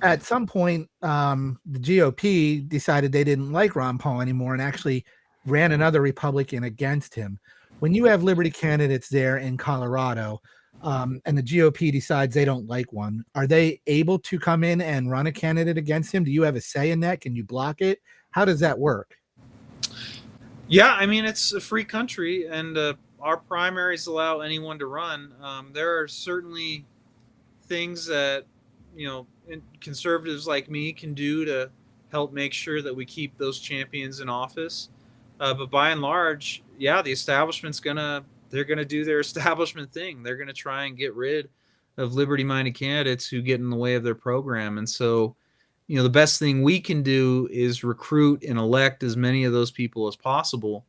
At some point, the GOP decided they didn't like Ron Paul anymore and actually ran another Republican against him. When you have Liberty candidates there in Colorado, and the GOP decides they don't like one, are they able to come in and run a candidate against him? Do you have a say in that? Can you block it? How does that work? Yeah, I mean, it's a free country, and our primaries allow anyone to run. There are certainly things that conservatives like me can do to help make sure that we keep those champions in office. But by and large, yeah, the establishment's they're gonna do their establishment thing. They're gonna try and get rid of liberty-minded candidates who get in the way of their program. And so, the best thing we can do is recruit and elect as many of those people as possible,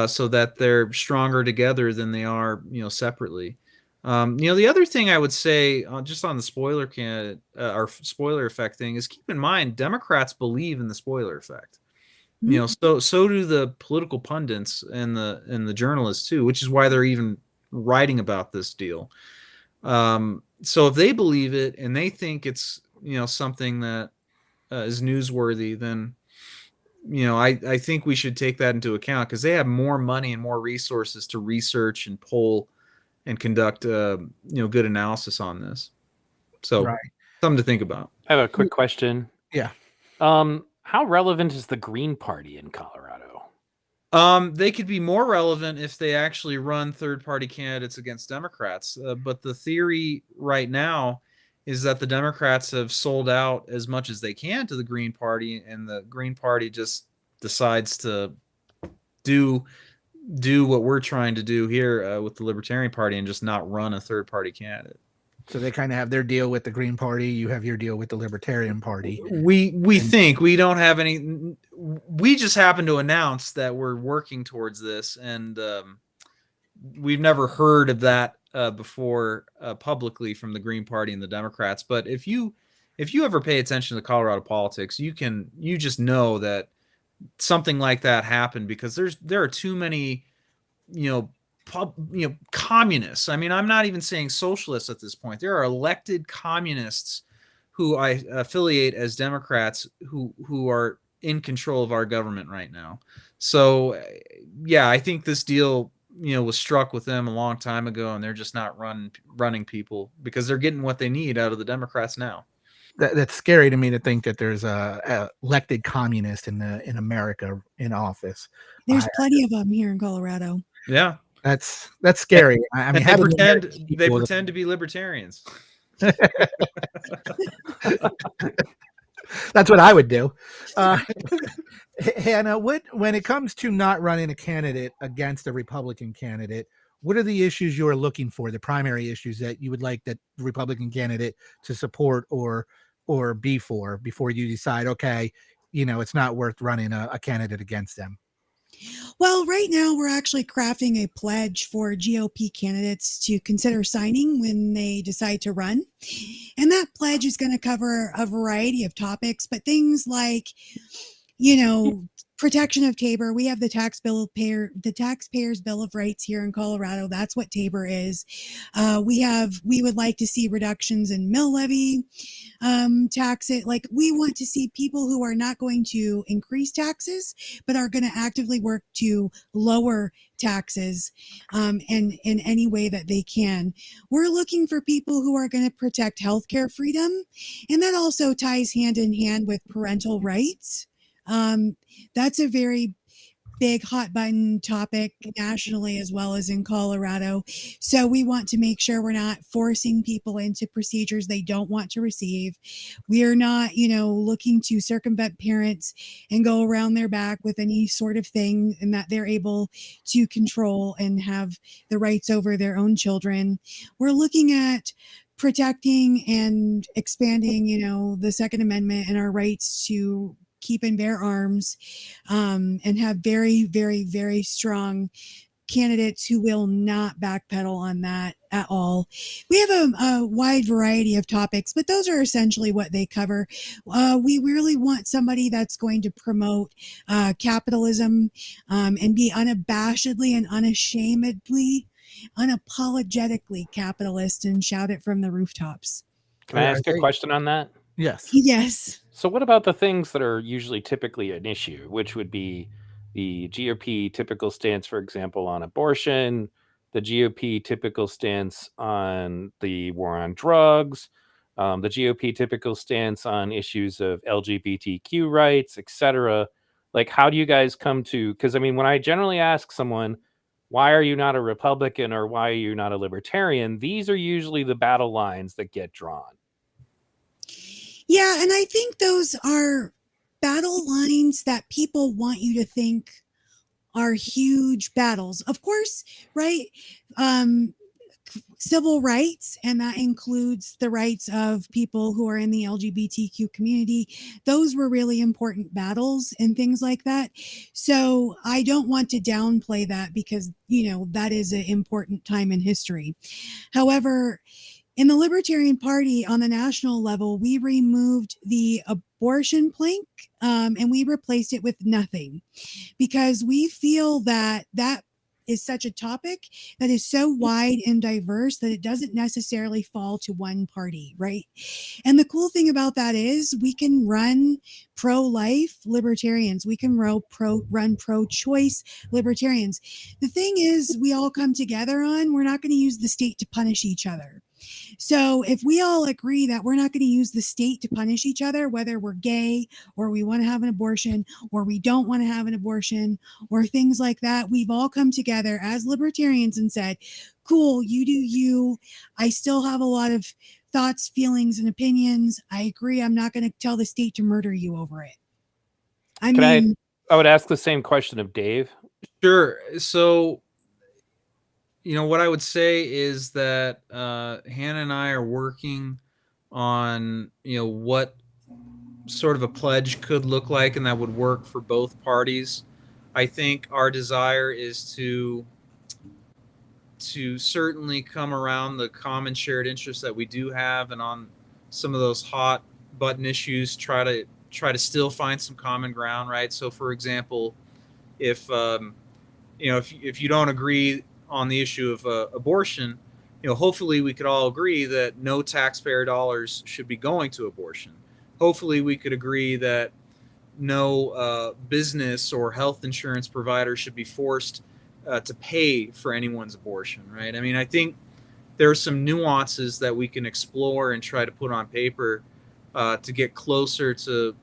so that they're stronger together than they are, separately. The other thing I would say, just on the spoiler candidate or spoiler effect thing, is keep in mind Democrats believe in the spoiler effect. So do the political pundits and the journalists too, which is why they're even writing about this deal. So if they believe it and they think it's something that is newsworthy, then I think we should take that into account, because they have more money and more resources to research and poll and conduct good analysis on this. So Right. Something to think about. I have a quick question. Yeah. How relevant is the Green Party in Colorado? They could be more relevant if they actually run third-party candidates against Democrats. But the theory right now is that the Democrats have sold out as much as they can to the Green Party, and the Green Party just decides to do what we're trying to do here with the Libertarian Party and just not run a third-party candidate. So they kind of have their deal with the Green Party. You have your deal with the Libertarian Party. We think we don't have any. We just happen to announce that we're working towards this, and we've never heard of that before publicly from the Green Party and the Democrats. But if you ever pay attention to Colorado politics, you just know that something like that happened, because there are too many communists. I mean, I'm not even saying socialists at this point. There are elected communists who I affiliate as Democrats who are in control of our government right now. So, yeah, I think this deal, was struck with them a long time ago, and they're just not running people because they're getting what they need out of the Democrats now. That's scary to me to think that there's a elected communist in America in office. There's plenty of them here in Colorado. Yeah, that's scary. I mean, they pretend to be libertarians. That's what I would do. Hannah, when it comes to not running a candidate against a Republican candidate, what are the issues you are looking for, the primary issues that you would like that Republican candidate to support or be for before you decide, okay, it's not worth running a candidate against them? Well, right now we're actually crafting a pledge for GOP candidates to consider signing when they decide to run. And that pledge is going to cover a variety of topics, but things like, protection of Tabor. We have the Taxpayers Bill of Rights here in Colorado. That's what Tabor is. We would like to see reductions in mill levy, taxes. Like, we want to see people who are not going to increase taxes, but are going to actively work to lower taxes, in any way that they can. We're looking for people who are going to protect healthcare freedom, and that also ties hand in hand with parental rights. That's a very big hot button topic nationally as well as in Colorado. So we want to make sure we're not forcing people into procedures they don't want to receive. We are not, looking to circumvent parents and go around their back with any sort of thing, and that they're able to control and have the rights over their own children. We're looking at protecting and expanding, the Second Amendment and our rights to keep and bear arms, and have very, very, very strong candidates who will not backpedal on that at all. We have a wide variety of topics, but those are essentially what they cover. We really want somebody that's going to promote capitalism, and be unabashedly and unashamedly, unapologetically capitalist and shout it from the rooftops. Can I ask a question on that? Yes. Yes. So what about the things that are usually typically an issue, which would be the GOP typical stance, for example, on abortion, the GOP typical stance on the war on drugs, the GOP typical stance on issues of LGBTQ rights, etc. Like, how do you guys come to, because I mean, when I generally ask someone, why are you not a Republican or why are you not a Libertarian? These are usually the battle lines that get drawn. Yeah, and I think those are battle lines that people want you to think are huge battles. Of course, right? Civil rights, and that includes the rights of people who are in the LGBTQ community. Those were really important battles and things like that. So I don't want to downplay that because, that is an important time in history. However, in the Libertarian Party on the national level, we removed the abortion plank, and we replaced it with nothing, because we feel that is such a topic that is so wide and diverse that it doesn't necessarily fall to one party, right? And the cool thing about that is we can run pro-life libertarians. We can run pro-choice libertarians. The thing is, we all come together on, we're not going to use the state to punish each other. So if we all agree that we're not going to use the state to punish each other, whether we're gay or we want to have an abortion or we don't want to have an abortion or things like that, we've all come together as libertarians and said, cool, you do you. I still have a lot of thoughts, feelings, and opinions. I agree. I'm not going to tell the state to murder you over it. I would ask the same question of Dave. Sure. So, what I would say is that Hannah and I are working on, what sort of a pledge could look like, and that would work for both parties. I think our desire is to certainly come around the common shared interests that we do have, and on some of those hot button issues, try to still find some common ground, right? So, for example, if you don't agree on the issue of abortion, hopefully we could all agree that no taxpayer dollars should be going to abortion. Hopefully we could agree that no business or health insurance provider should be forced to pay for anyone's abortion, right? I mean, I think there are some nuances that we can explore and try to put on paper to get closer to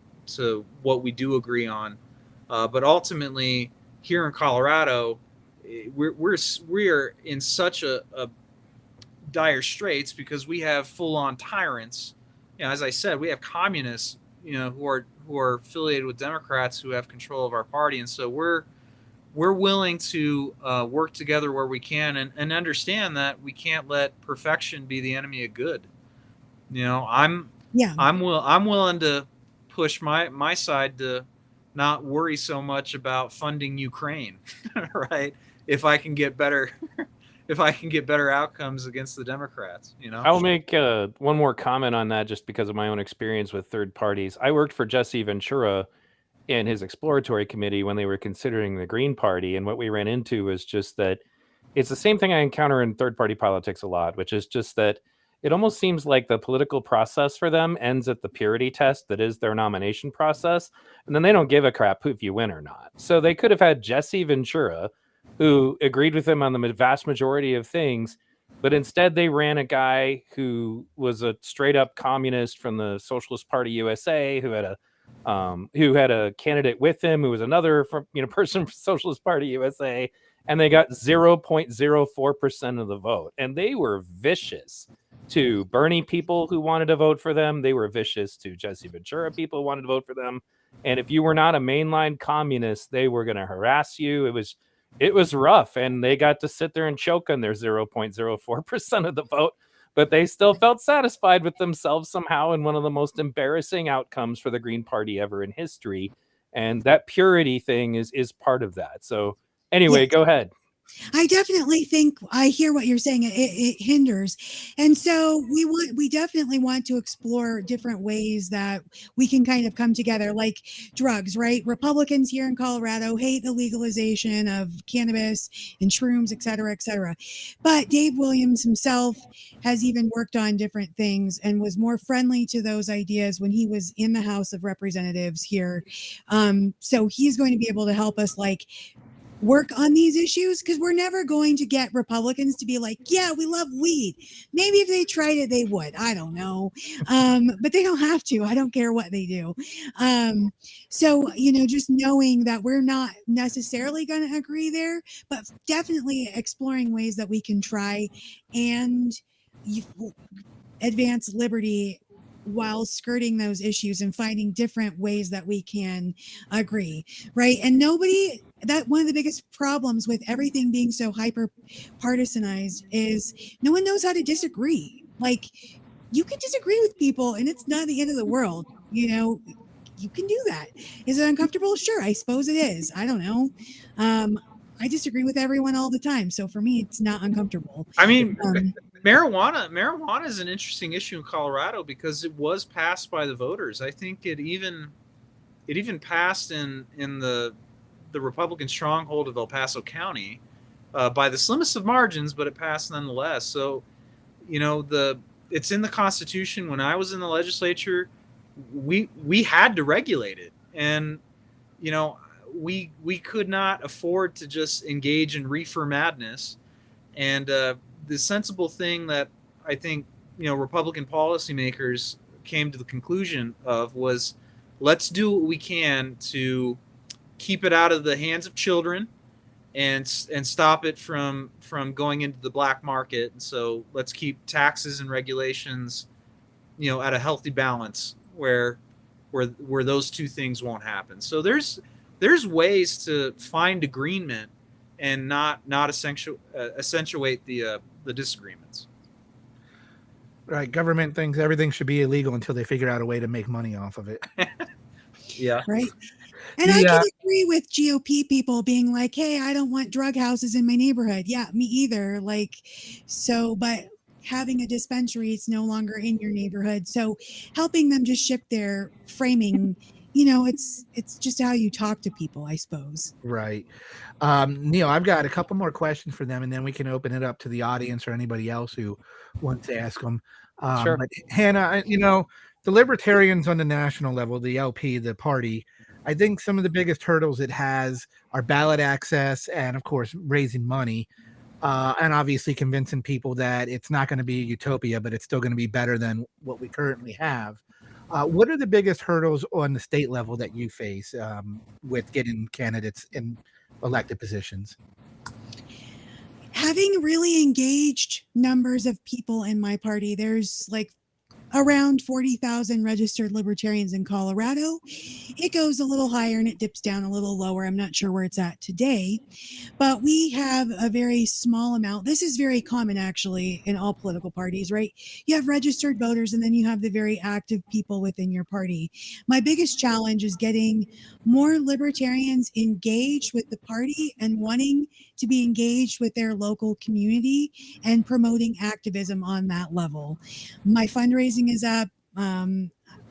what we do agree on. But ultimately, here in Colorado, we're in such a dire straits because we have full-on tyrants. As I said, we have communists, who are affiliated with Democrats who have control of our party, and so we're willing to work together where we can, and understand that we can't let perfection be the enemy of good. I'm willing to push my side to not worry so much about funding Ukraine, right? If I can get better outcomes against the Democrats, I'll make one more comment on that just because of my own experience with third parties. I worked for Jesse Ventura in his exploratory committee when they were considering the Green Party, and what we ran into was just that it's the same thing I encounter in third party politics a lot, which is just that it almost seems like the political process for them ends at the purity test that is their nomination process, and then they don't give a crap if you win or not. So they could have had Jesse Ventura, who agreed with him on the vast majority of things, but instead they ran a guy who was a straight up communist from the Socialist Party USA, who had a candidate with him who was another person from Socialist Party USA, and they got 0.04% of the vote. And they were vicious to Bernie people who wanted to vote for them. They were vicious to Jesse Ventura people who wanted to vote for them. And if you were not a mainline communist, they were going to harass you. It was rough, and they got to sit there and choke on their 0.04% of the vote, but they still felt satisfied with themselves somehow in one of the most embarrassing outcomes for the Green Party ever in history. And that purity thing is part of that. So anyway, Go ahead. I definitely think I hear what you're saying. It hinders. And so we definitely want to explore different ways that we can kind of come together, like drugs, right? Republicans here in Colorado hate the legalization of cannabis and shrooms, et cetera, et cetera. But Dave Williams himself has even worked on different things and was more friendly to those ideas when he was in the House of Representatives here. So he's going to be able to help us work on these issues, because we're never going to get Republicans to be like, yeah, we love weed. Maybe if they tried it, they would. I don't know. But they don't have to. I don't care what they do. So, just knowing that we're not necessarily going to agree there, but definitely exploring ways that we can try and advance liberty while skirting those issues and finding different ways that we can agree, right? And one of the biggest problems with everything being so hyper partisanized is no one knows how to disagree. You can disagree with people and it's not the end of the world. You can do that. Is it uncomfortable? Sure, I suppose it is. I don't know. I disagree with everyone all the time. So for me, it's not uncomfortable. I mean, marijuana is an interesting issue in Colorado because it was passed by the voters. I think it even passed in the Republican stronghold of El Paso County by the slimmest of margins, but it passed nonetheless. So, it's in the Constitution. When I was in the legislature, we had to regulate it, and we could not afford to just engage in reefer madness. And the sensible thing that I think Republican policymakers came to the conclusion of was, let's do what we can to keep it out of the hands of children and stop it from going into the black market. And so let's keep taxes and regulations at a healthy balance where those two things won't happen. So there's ways to find agreement and not accentuate the disagreements. Right. Government thinks everything should be illegal until they figure out a way to make money off of it. Yeah. Right. And I can agree with GOP people being like, hey, I don't want drug houses in my neighborhood. Yeah, me either. But having a dispensary, it's no longer in your neighborhood. So helping them just shift their framing it's just how you talk to people, I suppose. Right. Neil, I've got a couple more questions for them, and then we can open it up to the audience or anybody else who wants to ask them. Sure. But Hannah, the Libertarians on the national level, the LP, the party, I think some of the biggest hurdles it has are ballot access and, of course, raising money. And obviously convincing people that it's not going to be a utopia, but it's still going to be better than what we currently have. What are the biggest hurdles on the state level that you face with getting candidates in elected positions? Having really engaged numbers of people in my party, there's like around 40,000 registered libertarians in Colorado. It goes a little higher and it dips down a little lower. I'm not sure where it's at today, but we have a very small amount. This is very common actually in all political parties, right? You have registered voters and then you have the very active people within your party. My biggest challenge is getting more libertarians engaged with the party and wanting to be engaged with their local community and promoting activism on that level. My fundraising is up.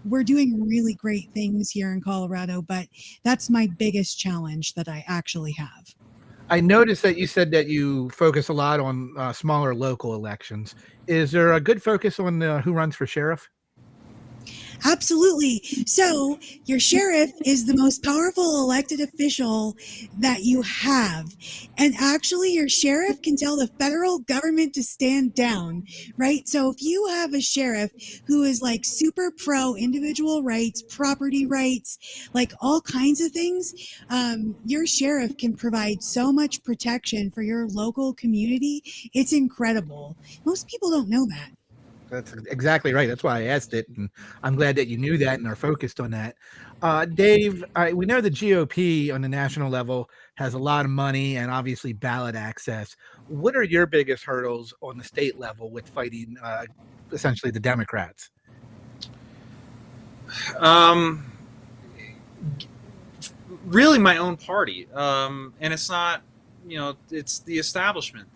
We're doing really great things here in Colorado, but that's my biggest challenge that I actually have. I noticed that you said that you focus a lot on smaller local elections. Is there a good focus on who runs for sheriff? Absolutely. So your sheriff is the most powerful elected official that you have. And actually your sheriff can tell the federal government to stand down, right? So if you have a sheriff who is like super pro individual rights, property rights, like all kinds of things, your sheriff can provide so much protection for your local community. It's incredible. Most people don't know that. That's exactly right. That's why I asked it, and I'm glad that you knew that and are focused on that. Dave, we know the GOP on the national level has a lot of money and obviously ballot access. What are your biggest hurdles on the state level with fighting essentially the Democrats? Really my own party. And it's not, it's the establishment.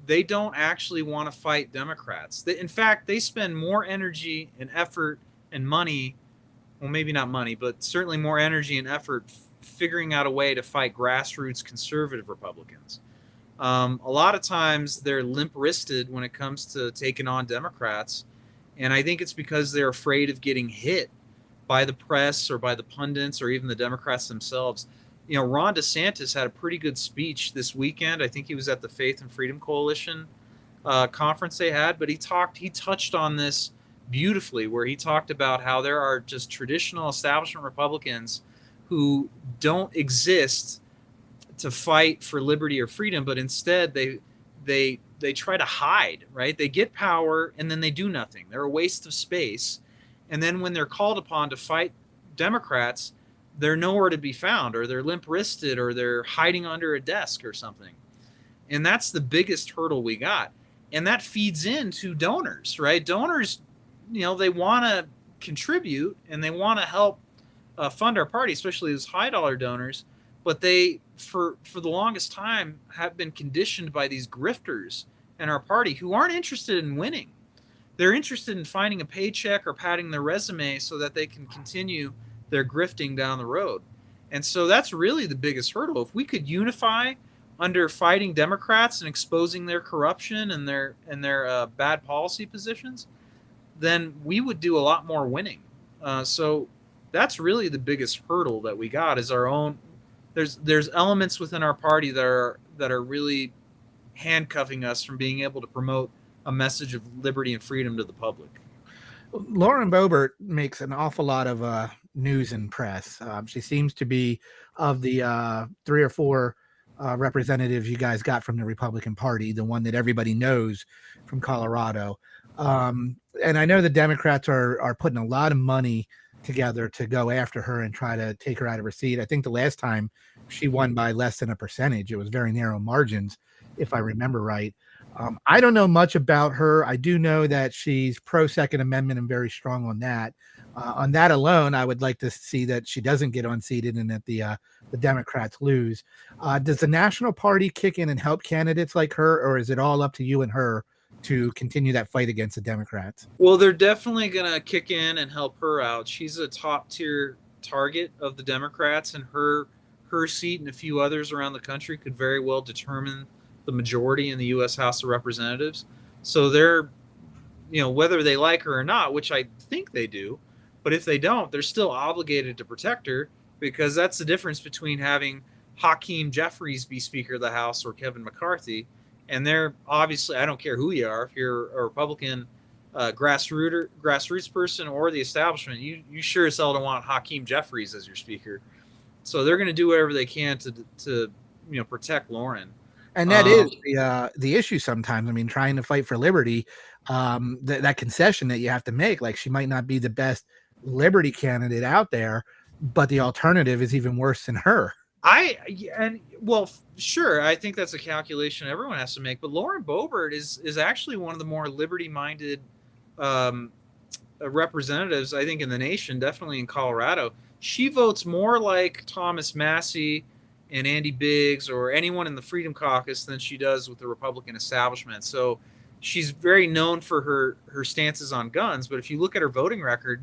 They don't actually want to fight Democrats. In fact, they spend more energy and effort and money, well, maybe not money, but certainly more energy and effort figuring out a way to fight grassroots conservative Republicans. A lot of times they're limp-wristed when it comes to taking on Democrats, and I think it's because they're afraid of getting hit by the press or by the pundits or even the Democrats themselves. Ron DeSantis had a pretty good speech this weekend. I think he was at the Faith and Freedom Coalition conference they had, but he touched on this beautifully, where he talked about how there are just traditional establishment Republicans who don't exist to fight for liberty or freedom, but instead they try to hide, right? They get power and then they do nothing. They're a waste of space. And then when they're called upon to fight Democrats, they're nowhere to be found, or they're limp-wristed, or they're hiding under a desk or something. And that's the biggest hurdle we got. And that feeds into donors, right? Donors, they want to contribute and they want to help fund our party, especially those high-dollar donors. But they, for the longest time, have been conditioned by these grifters in our party who aren't interested in winning. They're interested in finding a paycheck or padding their resume so that they can continue their grifting down the road. And so that's really the biggest hurdle. If we could unify under fighting Democrats and exposing their corruption and their bad policy positions, then we would do a lot more winning. So that's really the biggest hurdle that we got is our own. There's elements within our party that are really handcuffing us from being able to promote a message of liberty and freedom to the public. Lauren Boebert makes an awful lot of news and press. She seems to be, of the 3 or 4 representatives you guys got from the Republican Party, the one that everybody knows from Colorado. And I know the Democrats are putting a lot of money together to go after her and try to take her out of her seat. I think the last time she won by less than a percentage. It was very narrow margins, if I remember right. I don't know much about her. I do know that she's pro Second Amendment and very strong on that. On that alone, I would like to see that she doesn't get unseated and that the Democrats lose. Does the National Party kick in and help candidates like her, or is it all up to you and her to continue that fight against the Democrats? Well, they're definitely going to kick in and help her out. She's a top tier target of the Democrats, and her seat and a few others around the country could very well determine the majority in the U.S. House of Representatives. So they're, whether they like her or not, which I think they do, but if they don't, they're still obligated to protect her, because that's the difference between having Hakeem Jeffries be Speaker of the House or Kevin McCarthy. And they're obviously, I don't care who you are, if you're a Republican grassroots person or the establishment, you sure as hell don't want Hakeem Jeffries as your speaker. So they're going to do whatever they can to protect Lauren. And that is the issue sometimes. I mean, trying to fight for liberty, that concession that you have to make, like, she might not be the best liberty candidate out there, but the alternative is even worse than her. Sure, I think that's a calculation everyone has to make. But Lauren Boebert is actually one of the more liberty-minded representatives, I think, in the nation, definitely in Colorado. She votes more like Thomas Massey and Andy Biggs or anyone in the Freedom Caucus than she does with the Republican establishment. So she's very known for her stances on guns. But if you look at her voting record,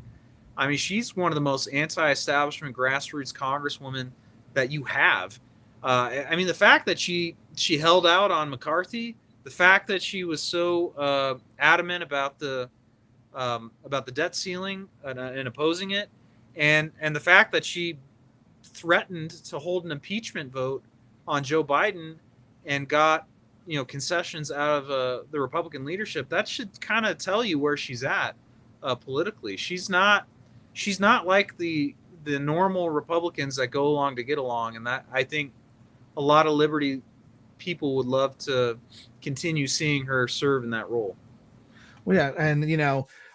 I mean, she's one of the most anti-establishment grassroots congresswomen that you have. I mean, the fact that she held out on McCarthy, the fact that she was so adamant about the debt ceiling and opposing it, and the fact that she threatened to hold an impeachment vote on Joe Biden and got concessions out of the Republican leadership, that should kind of tell you where she's at politically. She's not like the normal Republicans that go along to get along, and that, I think, a lot of liberty people would love to continue seeing her serve in that role. Well, yeah, and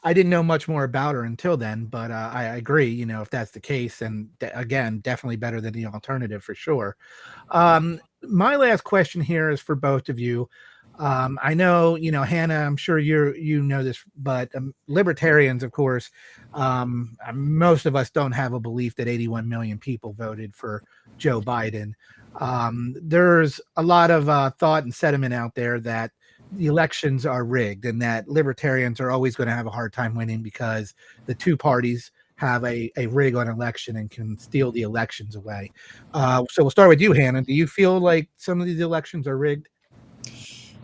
I didn't know much more about her until then, but I agree. If that's the case, and again, definitely better than the alternative for sure. My last question here is for both of you. I know, Hannah, I'm sure you know this, but libertarians, of course, most of us don't have a belief that 81 million people voted for Joe Biden. There's a lot of thought and sentiment out there that the elections are rigged and that libertarians are always going to have a hard time winning because the two parties have a rig on election and can steal the elections away. So we'll start with you, Hannah. Do you feel like some of these elections are rigged?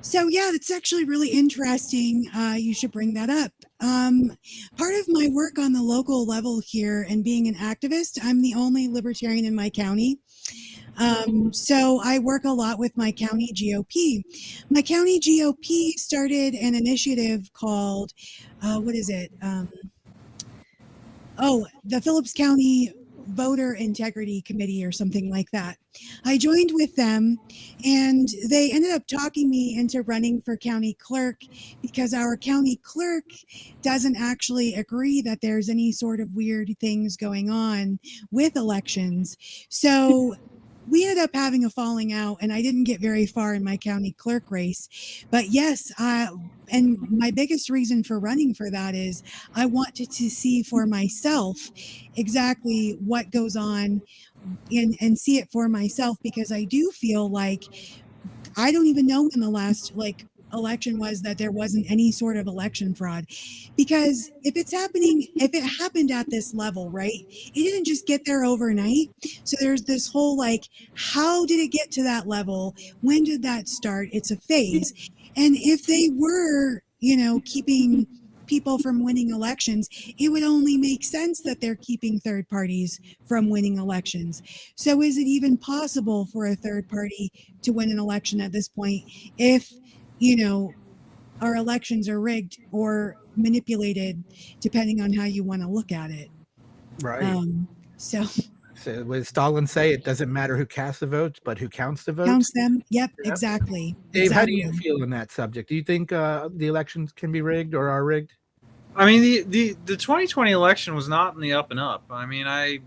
So yeah, that's actually really interesting. You should bring that up. Part of my work on the local level here and being an activist, I'm the only libertarian in my county. So I work a lot with my county GOP. My county GOP started an initiative called, the Phillips County Voter Integrity Committee or something like that. I joined with them and they ended up talking me into running for county clerk because our county clerk doesn't actually agree that there's any sort of weird things going on with elections. So we ended up having a falling out and I didn't get very far in my county clerk race. But yes, and my biggest reason for running for that is I wanted to see for myself exactly what goes on and see it for myself, because I do feel like I don't even know when the last election was that there wasn't any sort of election fraud. Because if it happened at this level, right, it didn't just get there overnight. So there's this whole how did it get to that level? When did that start? It's a phase. And if they were, keeping people from winning elections, it would only make sense that they're keeping third parties from winning elections. So is it even possible for a third party to win an election at this point if our elections are rigged or manipulated, depending on how you want to look at it? Right. So what did Stalin say? It doesn't matter who casts the votes, but who counts the votes. Counts them. Yep. Exactly. Dave, exactly. How do you feel on that subject? Do you think the elections can be rigged or are rigged? I mean, the 2020 election was not in the up and up. I mean, I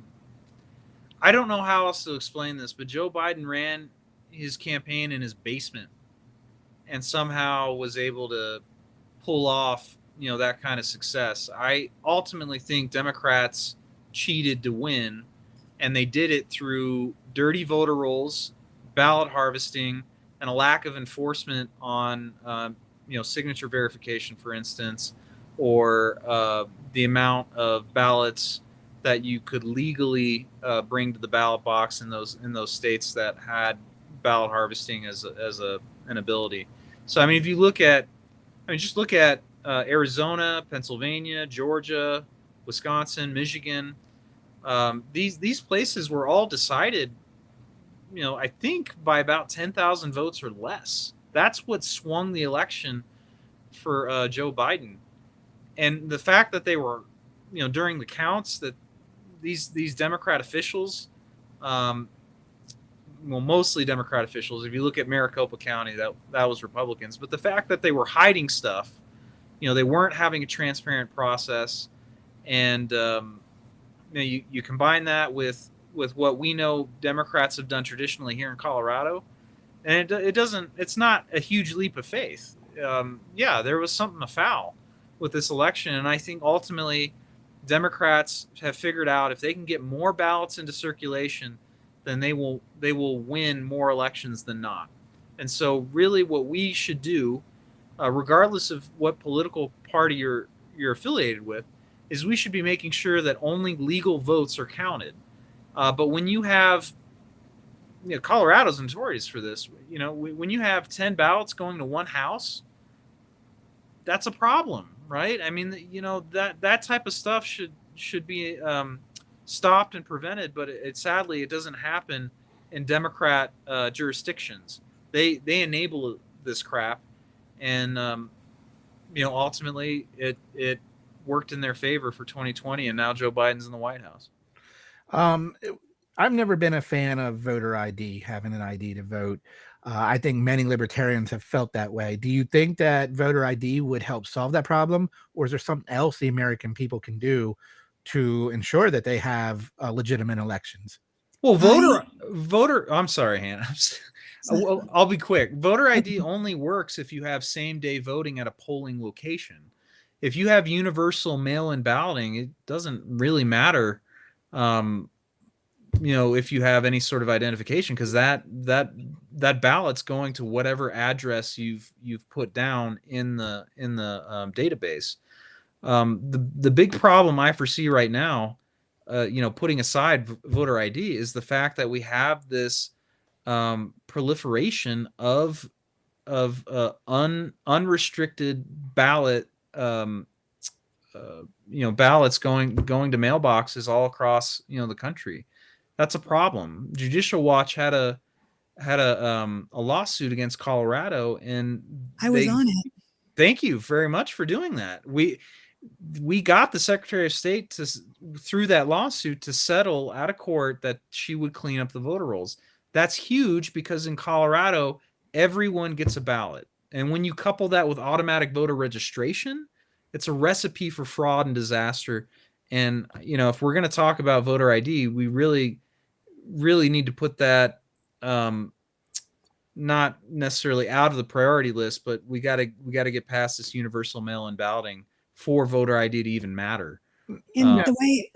don't know how else to explain this, but Joe Biden ran his campaign in his basement and somehow was able to pull off, that kind of success. I ultimately think Democrats cheated to win, and they did it through dirty voter rolls, ballot harvesting, and a lack of enforcement on, signature verification, for instance, or the amount of ballots that you could legally bring to the ballot box in those states that had ballot harvesting as an ability. So I mean, if you look at, just look at Arizona, Pennsylvania, Georgia, Wisconsin, Michigan. These places were all decided, I think by about 10,000 votes or less. That's what swung the election for Joe Biden. And the fact that they were, during the counts, that these Democrat officials, mostly Democrat officials. If you look at Maricopa County, that was Republicans. But the fact that they were hiding stuff, they weren't having a transparent process, and you combine that with what we know Democrats have done traditionally here in Colorado, and it's not a huge leap of faith. Yeah, there was something afoul with this election, and I think ultimately Democrats have figured out if they can get more ballots into circulation, then they will win more elections than not. And so really what we should do, regardless of what political party you're affiliated with, is we should be making sure that only legal votes are counted. But when you have, Colorado's notorious for this, when you have 10 ballots going to one house, that's a problem, right? I mean, that type of stuff should be stopped and prevented, but sadly it doesn't happen in Democrat jurisdictions. They enable this crap, and ultimately it worked in their favor for 2020, and now Joe Biden's in the White House. I've never been a fan of voter ID, having an ID to vote. I think many libertarians have felt that way. Do you think that voter ID would help solve that problem, or is there something else the American people can do to ensure that they have legitimate elections? Well, I'm sorry, Hannah. I'll be quick. Voter ID only works if you have same-day voting at a polling location. If you have universal mail-in balloting, it doesn't really matter, if you have any sort of identification, because that ballot's going to whatever address you've put down in the database. The big problem I foresee right now, putting aside voter ID, is the fact that we have this proliferation of unrestricted ballot, ballots going to mailboxes all across the country. That's a problem. Judicial Watch had a lawsuit against Colorado, and I was on it. Thank you very much for doing that. We got the Secretary of State through that lawsuit to settle out of court that she would clean up the voter rolls. That's huge because in Colorado, everyone gets a ballot. And when you couple that with automatic voter registration, it's a recipe for fraud and disaster. And, if we're going to talk about voter ID, we really, really need to put that not necessarily out of the priority list, but we got to get past this universal mail-in balloting for voter ID to even matter. And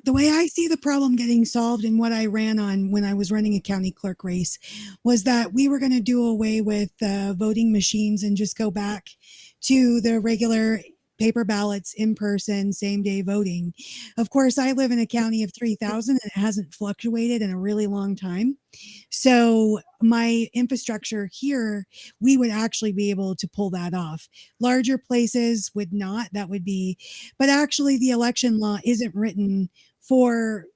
the way I see the problem getting solved, and what I ran on when I was running a county clerk race, was that we were going to do away with voting machines and just go back to the regular paper ballots, in person, same day voting. Of course, I live in a county of 3,000 and it hasn't fluctuated in a really long time. So my infrastructure here, we would actually be able to pull that off. Larger places would not. That would be, but actually the election law isn't written for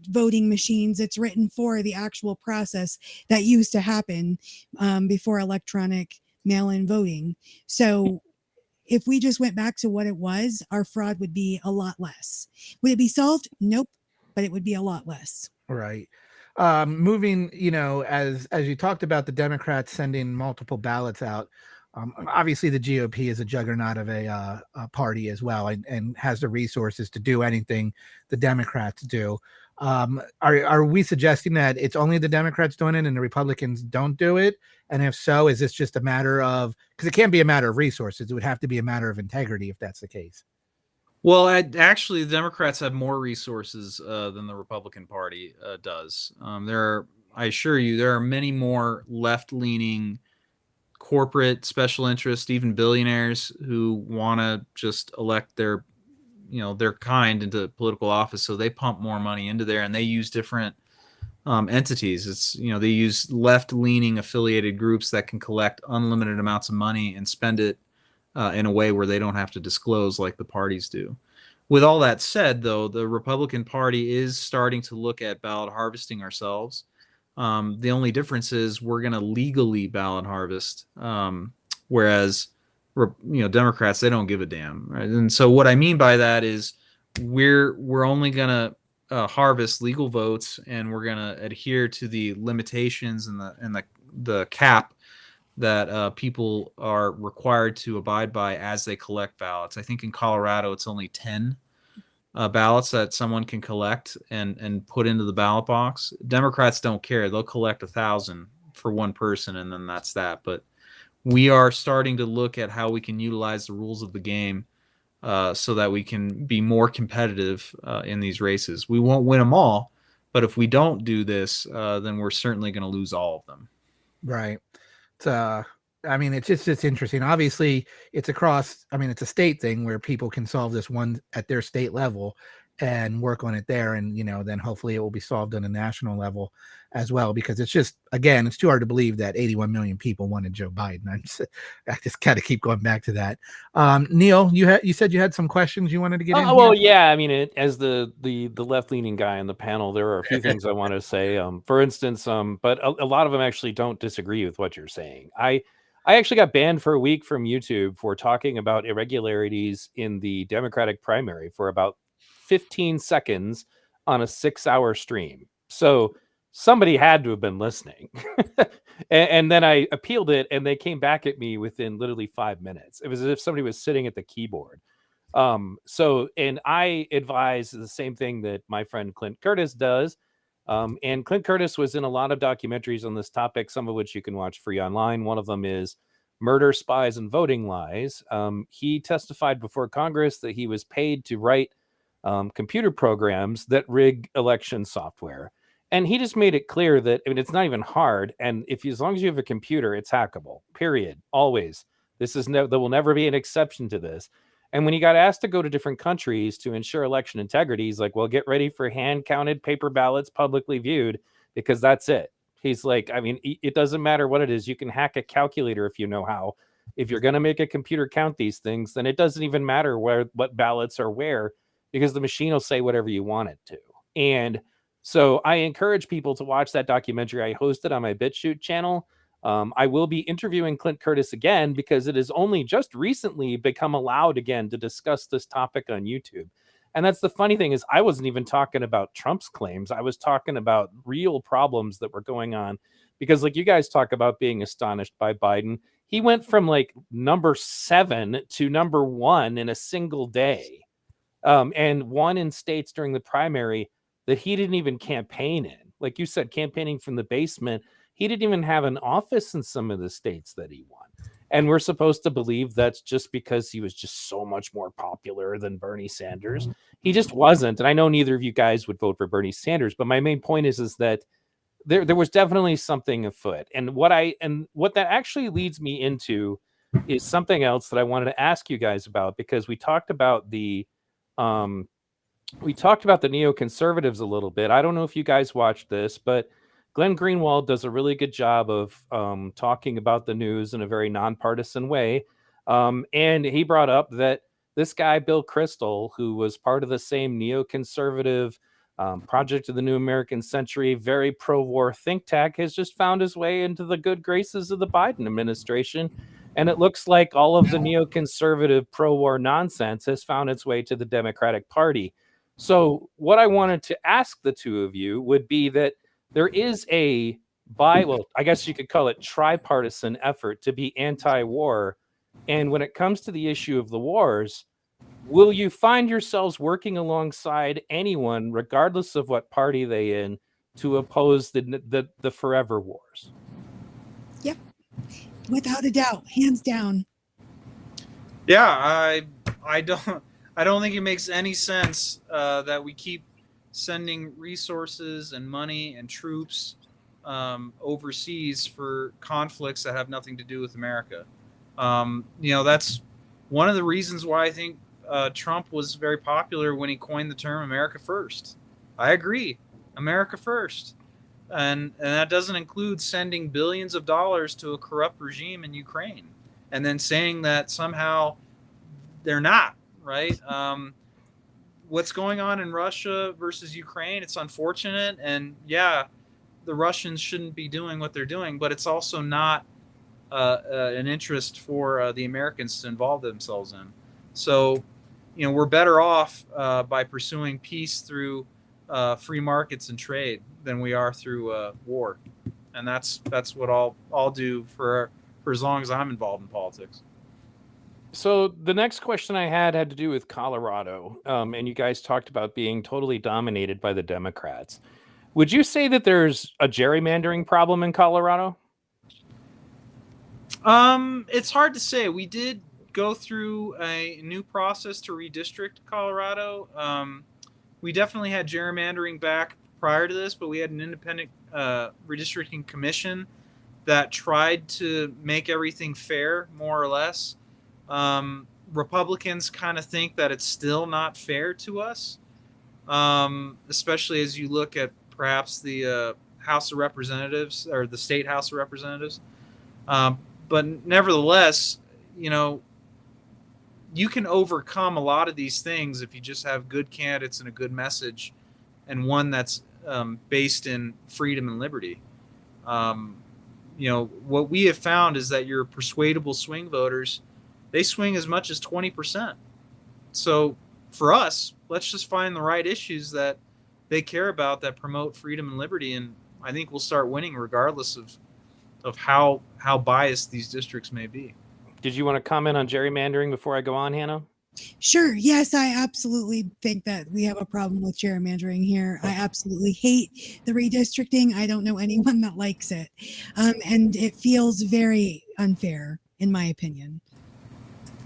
voting machines. It's written for the actual process that used to happen before electronic mail-in voting. So if we just went back to what it was, our fraud would be a lot less. Would it be solved? Nope. But it would be a lot less. Right. Moving, as you talked about the Democrats sending multiple ballots out, obviously the GOP is a juggernaut of a party as well, and has the resources to do anything the Democrats do. Are we suggesting that it's only the Democrats doing it and the Republicans don't do it? And if so, is this just a matter of, because it can't be a matter of resources, it would have to be a matter of integrity if that's the case? Well, actually, the Democrats have more resources than the Republican Party does. I assure you, there are many more left-leaning corporate special interests, even billionaires, who want to just elect their their kind into political office, so they pump more money into there, and they use different entities. It's they use left-leaning affiliated groups that can collect unlimited amounts of money and spend it in a way where they don't have to disclose like the parties do. With all that said, though, the Republican Party is starting to look at ballot harvesting ourselves. The only difference is we're going to legally ballot harvest, whereas Democrats, they don't give a damn, right? And so what I mean by that is we're only going to harvest legal votes, and we're going to adhere to the limitations and the cap that people are required to abide by as they collect ballots. I think in Colorado it's only 10 ballots that someone can collect and put into the ballot box. Democrats don't care; they'll collect 1,000 for one person, and then that's that. But we are starting to look at how we can utilize the rules of the game so that we can be more competitive in these races. We won't win them all, but if we don't do this, then we're certainly going to lose all of them. Right. I mean, it's just interesting. Obviously, it's across. I mean, it's a state thing where people can solve this one at their state level and work on it there, and then hopefully it will be solved on a national level as well. Because it's just, again, it's too hard to believe that 81 million people wanted Joe Biden. I just got to keep going back to that. Neil, you said you had some questions you wanted to get in. Well, yeah. I mean, as the left-leaning guy on the panel, there are a few things I want to say. For instance, but a lot of them actually don't disagree with what you're saying. I actually got banned for a week from YouTube for talking about irregularities in the Democratic primary for about 15 seconds on a 6-hour stream. So somebody had to have been listening. and then I appealed it, and they came back at me within literally 5 minutes. It was as if somebody was sitting at the keyboard. And I advise the same thing that my friend Clint Curtis does. And Clint Curtis was in a lot of documentaries on this topic, some of which you can watch free online. One of them is Murder, Spies, and Voting Lies. He testified before Congress that he was paid to write computer programs that rig election software. And he just made it clear that, I mean, it's not even hard. And as long as you have a computer, it's hackable, period. Always. There will never be an exception to this. And when he got asked to go to different countries to ensure election integrity, he's like, well, get ready for hand-counted paper ballots publicly viewed, because that's it. He's like, I mean, it doesn't matter what it is. You can hack a calculator if you know how. If you're going to make a computer count these things, then it doesn't even matter what ballots are where, because the machine will say whatever you want it to. And so I encourage people to watch that documentary. I hosted on my BitChute channel. I will be interviewing Clint Curtis again because it has only just recently become allowed again to discuss this topic on YouTube. And that's the funny thing, is I wasn't even talking about Trump's claims. I was talking about real problems that were going on, because like you guys talk about being astonished by Biden. He went from like number 7 to number 1 in a single day, and won in states during the primary that he didn't even campaign in. Like you said, campaigning from the basement. He didn't even have an office in some of the states that he won. And we're supposed to believe that's just because he was just so much more popular than Bernie Sanders. He just wasn't. And I know neither of you guys would vote for Bernie Sanders, but my main point is that there was definitely something afoot. And what that actually leads me into is something else that I wanted to ask you guys about, because we talked about the neoconservatives a little bit. I don't know if you guys watched this, but Glenn Greenwald does a really good job of talking about the news in a very nonpartisan way. And he brought up that this guy, Bill Kristol, who was part of the same neoconservative Project of the New American Century, very pro-war think tank, has just found his way into the good graces of the Biden administration. And it looks like all of the neoconservative pro-war nonsense has found its way to the Democratic Party. So what I wanted to ask the two of you would be that there is I guess you could call it tripartisan effort to be anti-war. And when it comes to the issue of the wars, will you find yourselves working alongside anyone, regardless of what party they in, to oppose the forever wars? Yep. Without a doubt, hands down. Yeah, I don't think it makes any sense that we keep sending resources and money and troops overseas for conflicts that have nothing to do with America. That's one of the reasons why I think Trump was very popular when he coined the term America First. I agree. America First. And that doesn't include sending billions of dollars to a corrupt regime in Ukraine and then saying that somehow they're not, right? What's going on in Russia versus Ukraine, it's unfortunate. And yeah, the Russians shouldn't be doing what they're doing, but it's also not an interest for the Americans to involve themselves in. So, we're better off by pursuing peace through free markets and trade than we are through war. And that's what I'll do for as long as I'm involved in politics. So the next question I had to do with Colorado, and you guys talked about being totally dominated by the Democrats. Would you say that there's a gerrymandering problem in Colorado? It's hard to say. We did go through a new process to redistrict Colorado. We definitely had gerrymandering back prior to this, but we had an independent redistricting commission that tried to make everything fair, more or less. Republicans kind of think that it's still not fair to us, especially as you look at perhaps the House of Representatives or the state House of Representatives. But nevertheless, you can overcome a lot of these things if you just have good candidates and a good message, and one that's based in freedom and liberty. What we have found is that your persuadable swing voters, they swing as much as 20%. So for us, let's just find the right issues that they care about that promote freedom and liberty, and I think we'll start winning regardless of how biased these districts may be. Did you want to comment on gerrymandering before I go on, Hannah? Sure. Yes, I absolutely think that we have a problem with gerrymandering here. I absolutely hate the redistricting. I don't know anyone that likes it. And it feels very unfair, in my opinion.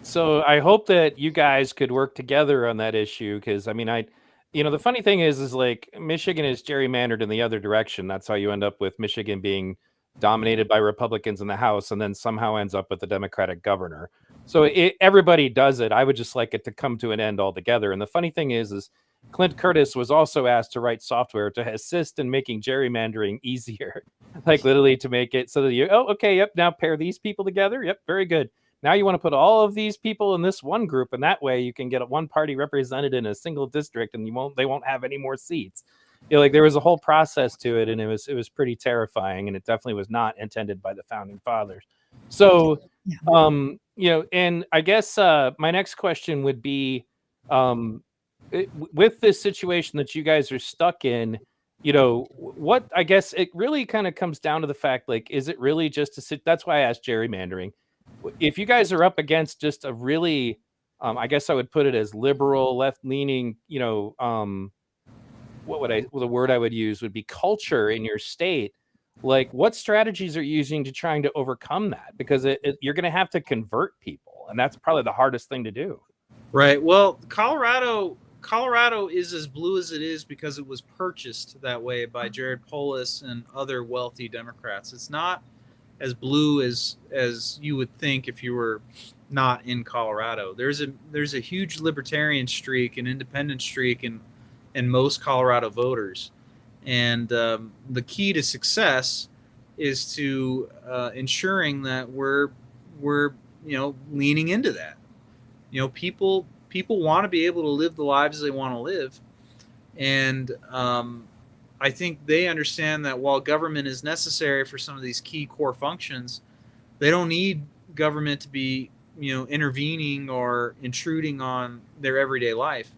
So I hope that you guys could work together on that issue, because the funny thing is like Michigan is gerrymandered in the other direction. That's how you end up with Michigan being dominated by Republicans in the House and then somehow ends up with the Democratic governor. So everybody does it. I would just like it to come to an end altogether. And the funny thing is Clint Curtis was also asked to write software to assist in making gerrymandering easier, like literally to make it so that now pair these people together. Yep, very good. Now you want to put all of these people in this one group, and that way you can get one party represented in a single district, and they won't have any more seats. There was a whole process to it, and it was pretty terrifying, and it definitely was not intended by the founding fathers. So, and I guess my next question would be, with this situation that you guys are stuck in, what I guess it really kind of comes down to the fact, like, is it really just that's why I asked gerrymandering. If you guys are up against just a really, I guess I would put it as liberal, left-leaning, the word I would use would be culture in your state. Like, what strategies are you using to trying to overcome that? Because you're going to have to convert people, and that's probably the hardest thing to do. Right. Well, Colorado is as blue as it is because it was purchased that way by Jared Polis and other wealthy Democrats. It's not as blue as you would think if you were not in Colorado. There's a huge libertarian streak, an independent streak in most Colorado voters, and the key to success is to ensuring that we're leaning into that. People want to be able to live the lives they want to live, and I think they understand that while government is necessary for some of these key core functions, they don't need government to be, intervening or intruding on their everyday life.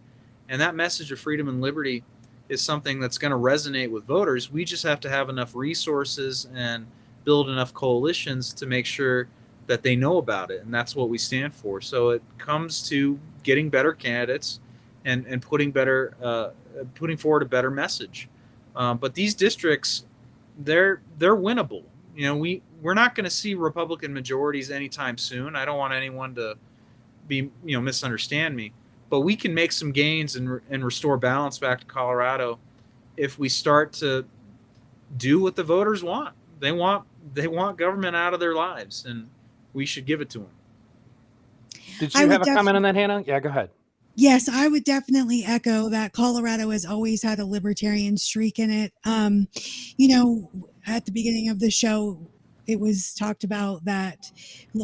And that message of freedom and liberty is something that's going to resonate with voters. We just have to have enough resources and build enough coalitions to make sure that they know about it. And that's what we stand for. So it comes to getting better candidates and putting forward a better message. But these districts, they're winnable. We're not going to see Republican majorities anytime soon. I don't want anyone to be, misunderstand me. But we can make some gains and restore balance back to Colorado if we start to do what the voters want. They want government out of their lives, and we should give it to them. Did you have a comment on that, Hannah? Yeah, go ahead. Yes, I would definitely echo that. Colorado has always had a libertarian streak in it. You know, at the beginning of the show, it was talked about that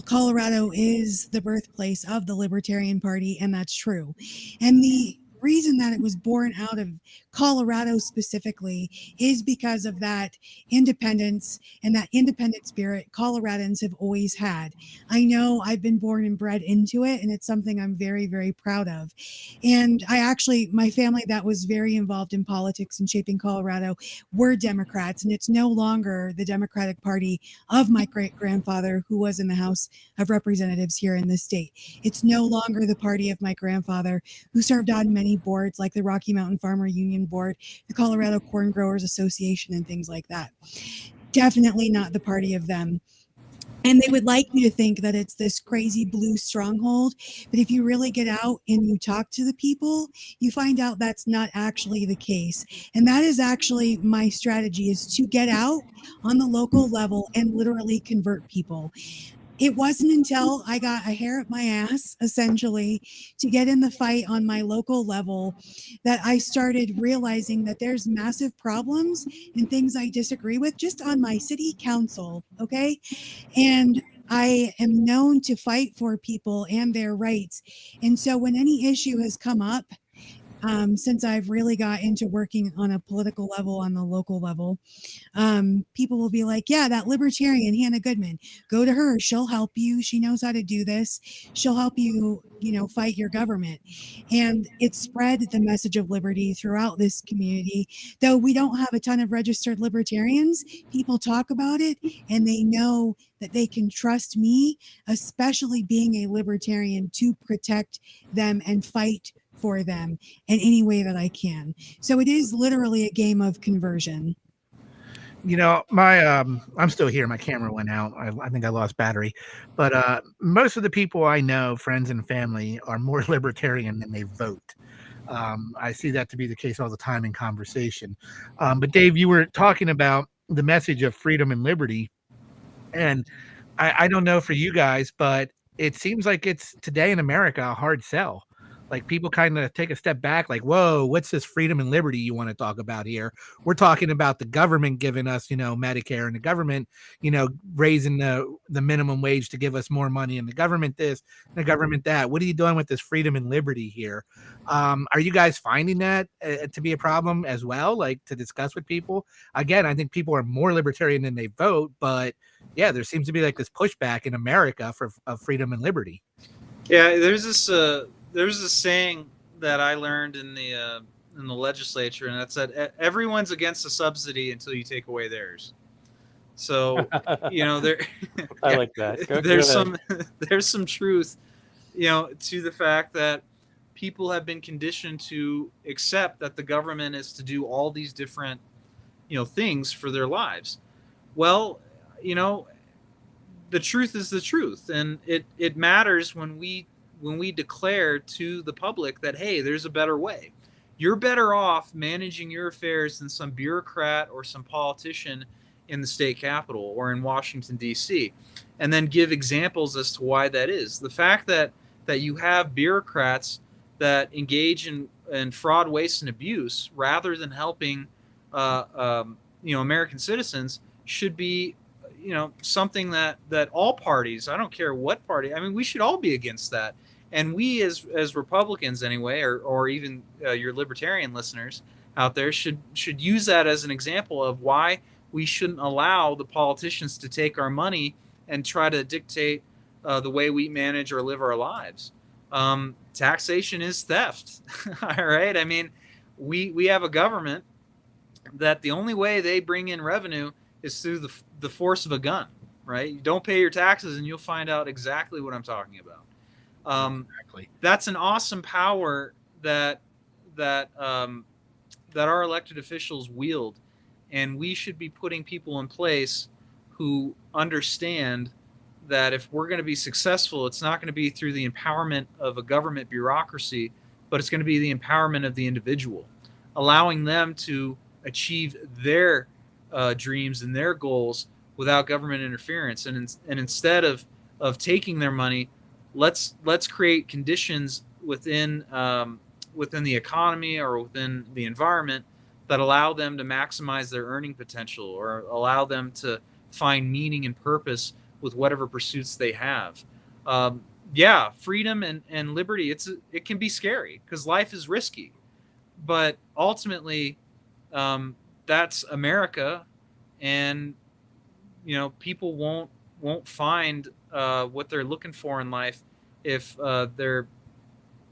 Colorado is the birthplace of the Libertarian Party, and that's true. And the reason that it was born out of Colorado specifically is because of that independence and that independent spirit Coloradans have always had. I know I've been born and bred into it, and it's something I'm very, very proud of. And my family that was very involved in politics and shaping Colorado were Democrats, and it's no longer the Democratic Party of my great grandfather who was in the House of Representatives here in the state. It's no longer the party of my grandfather who served on many boards like the Rocky Mountain Farmer Union Board, the Colorado Corn Growers Association, and things like that. Definitely not the party of them. And they would like you to think that it's this crazy blue stronghold. But if you really get out and you talk to the people, you find out that's not actually the case. And that is actually my strategy, is to get out on the local level and literally convert people. It wasn't until I got a hair up my ass, essentially, to get in the fight on my local level that I started realizing that there's massive problems and things I disagree with just on my city council, okay? And I am known to fight for people and their rights. And so when any issue has come up, since I've really got into working on a political level, on the local level, people will be like, yeah, that libertarian, Hannah Goodman, go to her. She'll help you. She knows how to do this. She'll help you, fight your government. And it spread the message of liberty throughout this community. Though we don't have a ton of registered libertarians, people talk about it and they know that they can trust me, especially being a libertarian, to protect them and fight for them in any way that I can. So it is literally a game of conversion. I'm still here. My camera went out. I think I lost battery. But most of the people I know, friends and family, are more libertarian than they vote. I see that to be the case all the time in conversation. But Dave, you were talking about the message of freedom and liberty. And I don't know for you guys, but it seems like it's today in America a hard sell. Like people kind of take a step back, like, whoa, what's this freedom and liberty you want to talk about here? We're talking about the government giving us, Medicare, and the government, raising the minimum wage to give us more money, and the government this, and the government that. What are you doing with this freedom and liberty here? Are you guys finding that to be a problem as well, like to discuss with people? Again, I think people are more libertarian than they vote, but yeah, there seems to be like this pushback in America for freedom and liberty. Yeah, there's this saying that I learned in the legislature, and that's that everyone's against a subsidy until you take away theirs. So, there. I like that. There's some truth, to the fact that people have been conditioned to accept that the government is to do all these different, things for their lives. Well, the truth is the truth, and it matters when we declare to the public that, hey, there's a better way. You're better off managing your affairs than some bureaucrat or some politician in the state capitol or in Washington, D.C., and then give examples as to why that is. The fact that you have bureaucrats that engage in fraud, waste, and abuse rather than helping American citizens should be something that all parties, I don't care what party, we should all be against that. And we as Republicans anyway, or even your libertarian listeners out there should use that as an example of why we shouldn't allow the politicians to take our money and try to dictate the way we manage or live our lives. Taxation is theft. All right. We have a government that the only way they bring in revenue is through the force of a gun, right? You don't pay your taxes and you'll find out exactly what I'm talking about. Exactly. That's an awesome power that our elected officials wield, and we should be putting people in place who understand that if we're going to be successful, it's not going to be through the empowerment of a government bureaucracy, but it's going to be the empowerment of the individual, allowing them to achieve their dreams and their goals without government interference. And instead of taking their money, let's create conditions within the economy or within the environment that allow them to maximize their earning potential or allow them to find meaning and purpose with whatever pursuits they have. Yeah, freedom and liberty, it can be scary because life is risky, but ultimately that's America, and people won't find what they're looking for in life if they're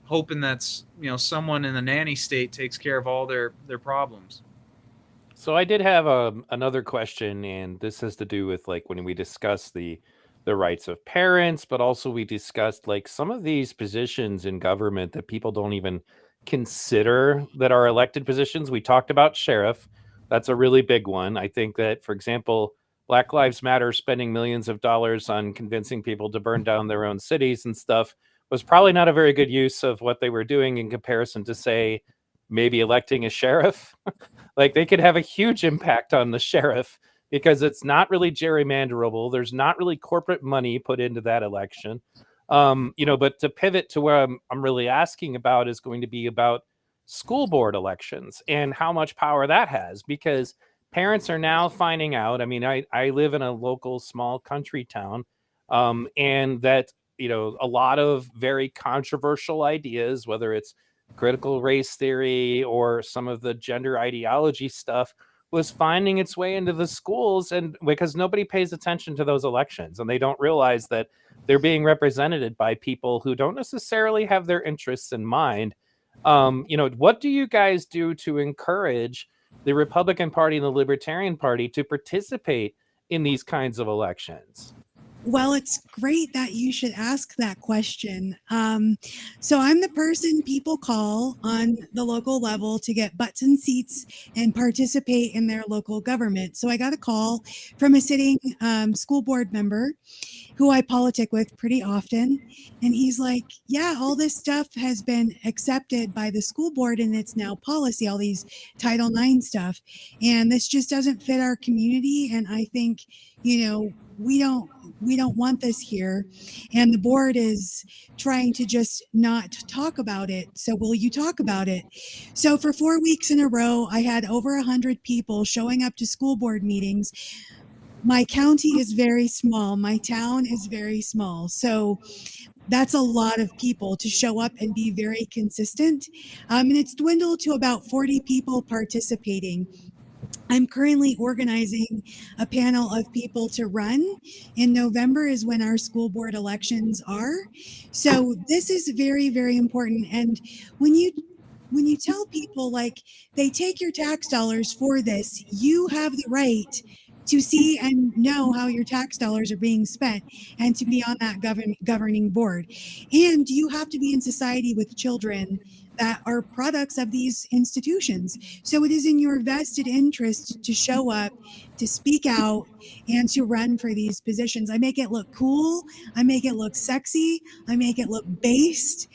hoping that's someone in the nanny state takes care of all their problems. So I did have another question, and this has to do with like when we discuss the rights of parents, but also we discussed like some of these positions in government that people don't even consider that are elected positions. We talked about sheriff. That's a really big one. I think that, for example, Black Lives Matter spending millions of dollars on convincing people to burn down their own cities and stuff was probably not a very good use of what they were doing in comparison to, say, maybe electing a sheriff. Like they could have a huge impact on the sheriff because it's not really gerrymanderable. There's not really corporate money put into that election. But to pivot to where I'm really asking about is going to be about school board elections and how much power that has, because parents are now finding out. I mean, I live in a local small country town, and that, a lot of very controversial ideas, whether it's critical race theory or some of the gender ideology stuff, was finding its way into the schools, and because nobody pays attention to those elections and they don't realize that they're being represented by people who don't necessarily have their interests in mind. What do you guys do to encourage the Republican Party and the Libertarian Party to participate in these kinds of elections? Well, it's great that you should ask that question. So I'm the person people call on the local level to get butts in seats and participate in their local government. So I got a call from a sitting school board member who I politic with pretty often. And he's like, yeah, all this stuff has been accepted by the school board and it's now policy, all these Title IX stuff. And this just doesn't fit our community. And I think, we don't want this here, and the board is trying to just not talk about it. So will you talk about it? So for 4 weeks in a row, I had over 100 people showing up to school board meetings. My county is very small. My town is very small. So that's a lot of people to show up and be very consistent. And it's dwindled to about 40 people participating. I'm currently organizing a panel of people to run. In November is when our school board elections are. So this is very, very important. And when you tell people, like, they take your tax dollars for this, you have the right to see and know how your tax dollars are being spent and to be on that governing board. And you have to be in society with children that are products of these institutions. So it is in your vested interest to show up, to speak out, and to run for these positions. I make it look cool. I make it look sexy. I make it look based.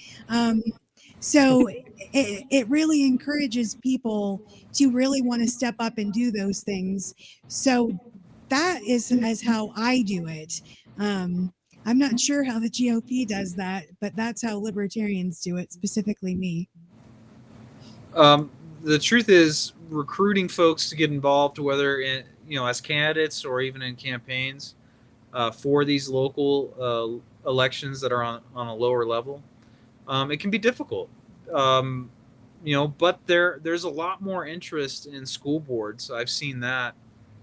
So it really encourages people to really want to step up and do those things. So that is how I do it. I'm not sure how the GOP does that, but that's how libertarians do it, specifically me. The truth is, recruiting folks to get involved, whether in, as candidates or even in campaigns for these local elections that are on a lower level, it can be difficult. But there's a lot more interest in school boards. I've seen that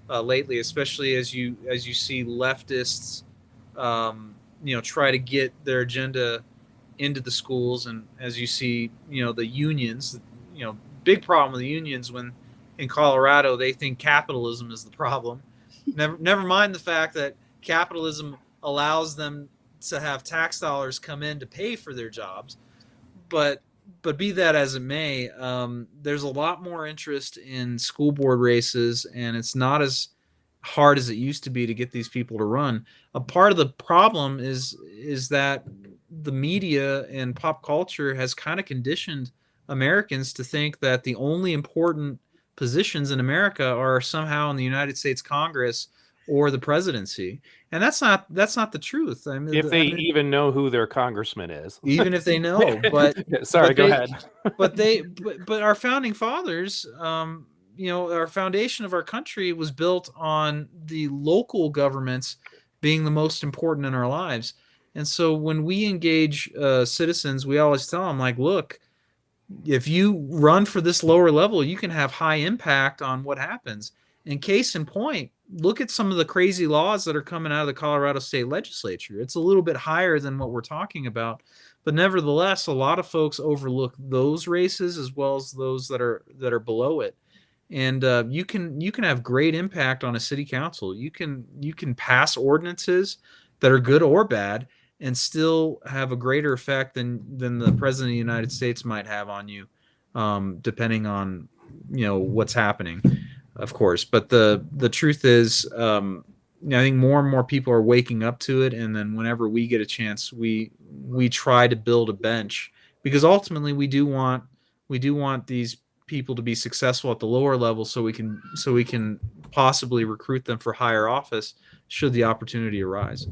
lately, especially as you see leftists try to get their agenda into the schools, and as you see the unions, big problem with the unions when in Colorado they think capitalism is the problem. Never mind the fact that capitalism allows them to have tax dollars come in to pay for their jobs. But be that as it may, there's a lot more interest in school board races, and it's not as hard as it used to be to get these people to run. A part of the problem is that the media and pop culture has kind of conditioned Americans to think that the only important positions in America are somehow in the United States Congress or the presidency. And that's not the truth. I mean, If they even know who their congressman is, even if they know, but sorry, go ahead. but our founding fathers, our foundation of our country was built on the local governments being the most important in our lives. And so when we engage citizens, we always tell them, like, look, if you run for this lower level, you can have high impact on what happens. And case in point, look at some of the crazy laws that are coming out of the Colorado State Legislature. It's a little bit higher than what we're talking about, but nevertheless, a lot of folks overlook those races as well as those that are below it. And you can have great impact on a city council. You can pass ordinances that are good or bad and still have a greater effect than the president of the United States might have on you, depending on what's happening, of course. But the truth is, I think more and more people are waking up to it, and then whenever we get a chance, we try to build a bench, because ultimately we do want these people to be successful at the lower level, so we can possibly recruit them for higher office should the opportunity arise.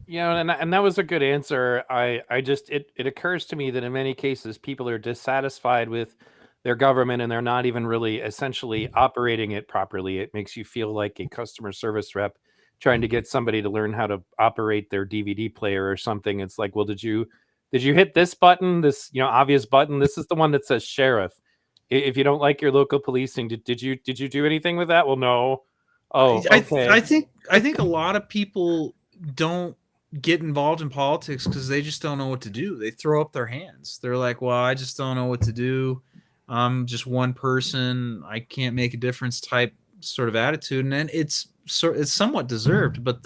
Yeah, and that was a good answer. I just it occurs to me that in many cases people are dissatisfied with their government and they're not even really essentially operating it properly. It makes you feel like a customer service rep trying to get somebody to learn how to operate their DVD player or something. It's like, well, did you hit this button, this obvious button? This is the one that says sheriff. If you don't like your local policing, did you do anything with that? Well, no. Oh, okay. I think a lot of people don't get involved in politics because they just don't know what to do. They throw up their hands. They're like, well, I just don't know what to do. I'm just one person. I can't make a difference type sort of attitude. And it's somewhat deserved, but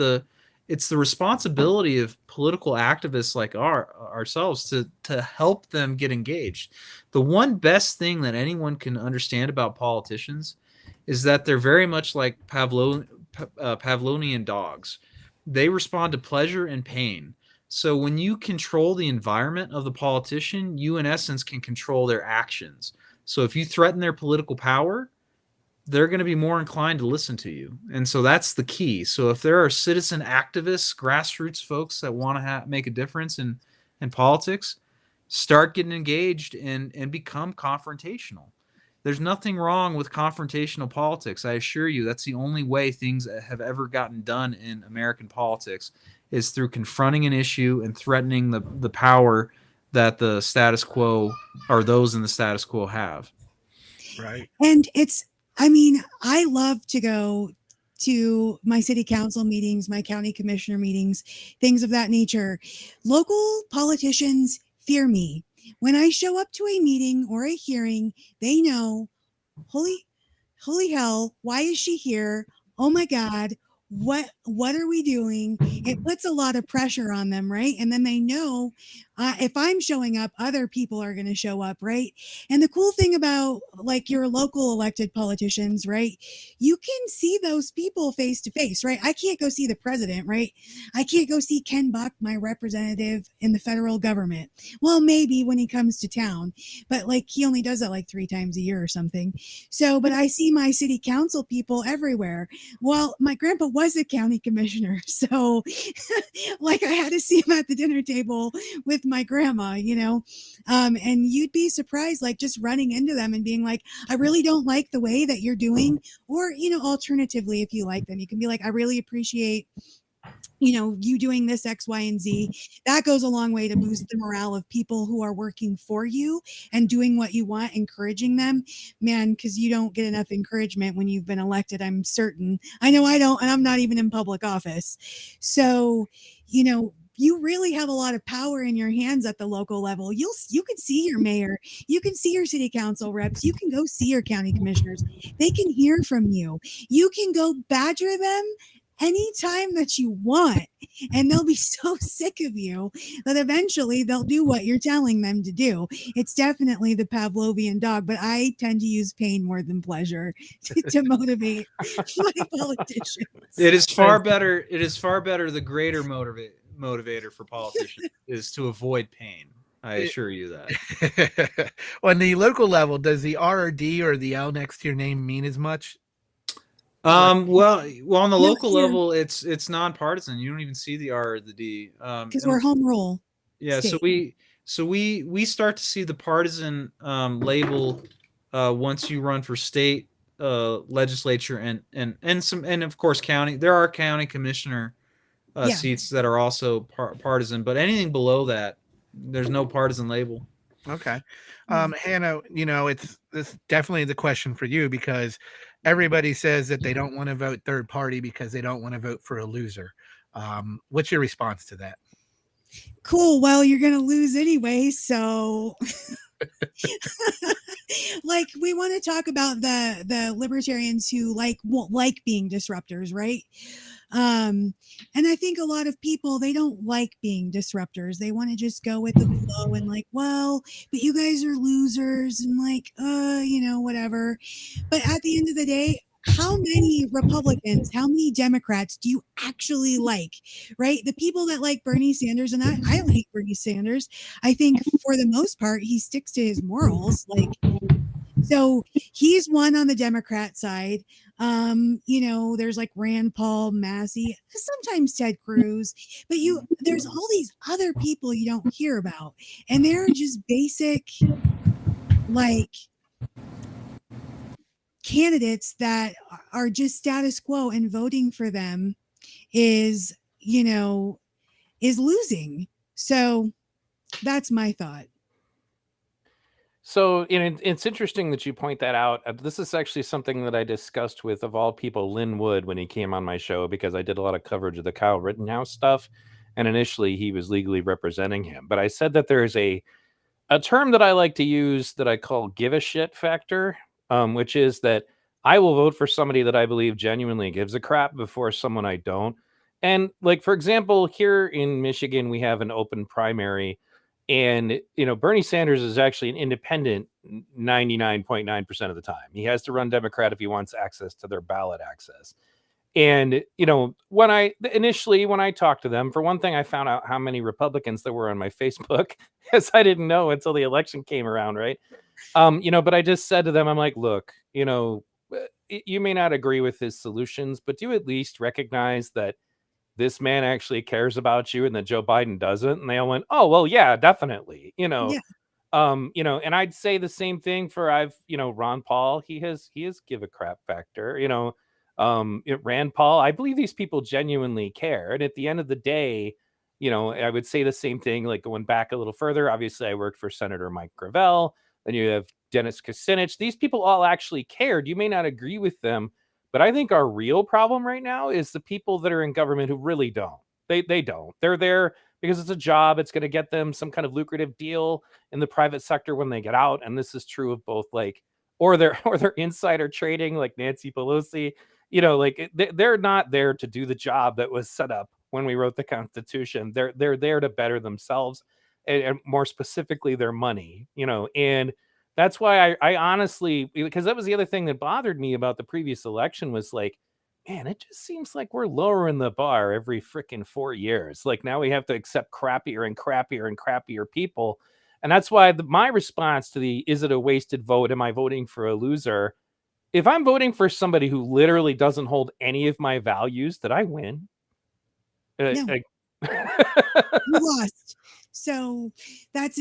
it's the responsibility of political activists like ourselves to help them get engaged. The one best thing that anyone can understand about politicians is that they're very much like Pavlovian dogs. They respond to pleasure and pain. So when you control the environment of the politician, you in essence can control their actions. So if you threaten their political power, they're going to be more inclined to listen to you. And so that's the key. So if there are citizen activists, grassroots folks that want to make a difference in politics, start getting engaged and become confrontational. There's nothing wrong with confrontational politics. I assure you, that's the only way things have ever gotten done in American politics, is through confronting an issue and threatening the power that the status quo or those in the status quo have. Right. And I love to go to my city council meetings, my county commissioner meetings, things of that nature. Local politicians fear me. When I show up to a meeting or a hearing, they know, holy hell, why is she here? Oh my God, what are we doing? It puts a lot of pressure on them, right? And then they know if I'm showing up, other people are going to show up, right? And the cool thing about like your local elected politicians, right? You can see those people face to face, right? I can't go see the president, right? I can't go see Ken Buck, my representative in the federal government. Well, maybe when he comes to town, but like he only does that like 3 times a year or something. So, but I see my city council people everywhere. Well, my grandpa was a county commissioner, so like I had to see him at the dinner table with my grandma, and you'd be surprised, like just running into them and being like, I really don't like the way that you're doing, or alternatively, if you like them, you can be like, I really appreciate you doing this X, Y, and Z. That goes a long way to boost the morale of people who are working for you and doing what you want, encouraging them, man, because you don't get enough encouragement when you've been elected. I'm certain. I know I don't, and I'm not even in public office. So, you really have a lot of power in your hands at the local level. You can see your mayor, you can see your city council reps, you can go see your county commissioners. They can hear from you. You can go badger them anytime that you want, and they'll be so sick of you that eventually they'll do what you're telling them to do. It's definitely the Pavlovian dog, but I tend to use pain more than pleasure to motivate my politicians. It is far better. The greater motivator for politicians is to avoid pain. I assure you that. On the local level, does the R or D or the L next to your name mean as much? Well, on the No, local here, level, it's nonpartisan. You don't even see the R or the D. because we're home rule Yeah, state. so we start to see the partisan label once you run for state legislature and of course county. There are county commissioner Yeah. seats that are also partisan, but anything below that, there's no partisan label. Okay. Hannah, this definitely the question for you, because everybody says that they don't want to vote third party because they don't want to vote for a loser. What's your response to that? Cool. Well, you're going to lose anyway. So like, we want to talk about the libertarians who won't like being disruptors, right? And I think a lot of people, they don't like being disruptors. They want to just go with the flow and well, but you guys are losers and whatever. But at the end of the day, how many Republicans, how many Democrats do you actually like, right? The people that like Bernie Sanders, and I don't hate Bernie Sanders. I think for the most part, he sticks to his morals. So he's one on the Democrat side. There's Rand Paul, Massey, sometimes Ted Cruz, but there's all these other people you don't hear about, and they're just basic, candidates that are just status quo, and voting for them is losing. So that's my thought. So it's interesting that you point that out. This is actually something that I discussed with, of all people, Lynn Wood when he came on my show, because I did a lot of coverage of the Kyle Rittenhouse stuff. And initially he was legally representing him. But I said that there's a term that I like to use that I call give a shit factor, which is that I will vote for somebody that I believe genuinely gives a crap before someone I don't. And for example, here in Michigan, we have an open primary. And, Bernie Sanders is actually an independent 99.9% of the time. He has to run Democrat if he wants access to their ballot access. And, when I talked to them, for one thing, I found out how many Republicans there were on my Facebook, because I didn't know until the election came around, right? But I just said to them, I'm like, look, you may not agree with his solutions, but do you at least recognize that this man actually cares about you and that Joe Biden doesn't? And they all went, oh, well, yeah, definitely. Yeah. And I'd say the same thing for Ron Paul. He has give a crap factor, Rand Paul. I believe these people genuinely care. And at the end of the day, I would say the same thing, going back a little further. Obviously, I worked for Senator Mike Gravel. Then you have Dennis Kucinich. These people all actually cared. You may not agree with them, but I think our real problem right now is the people that are in government who really don't. They don't. They're there because it's a job. It's going to get them some kind of lucrative deal in the private sector when they get out. And this is true of both or their insider trading, like Nancy Pelosi. They're not there to do the job that was set up when we wrote the Constitution. They're there to better themselves, and more specifically their money. And that's why I honestly, because that was the other thing that bothered me about the previous election was man, it just seems like we're lowering the bar every freaking 4 years. Now we have to accept crappier and crappier and crappier people. And that's why my response to is it a wasted vote? Am I voting for a loser? If I'm voting for somebody who literally doesn't hold any of my values, did I win? No. You lost. So that's,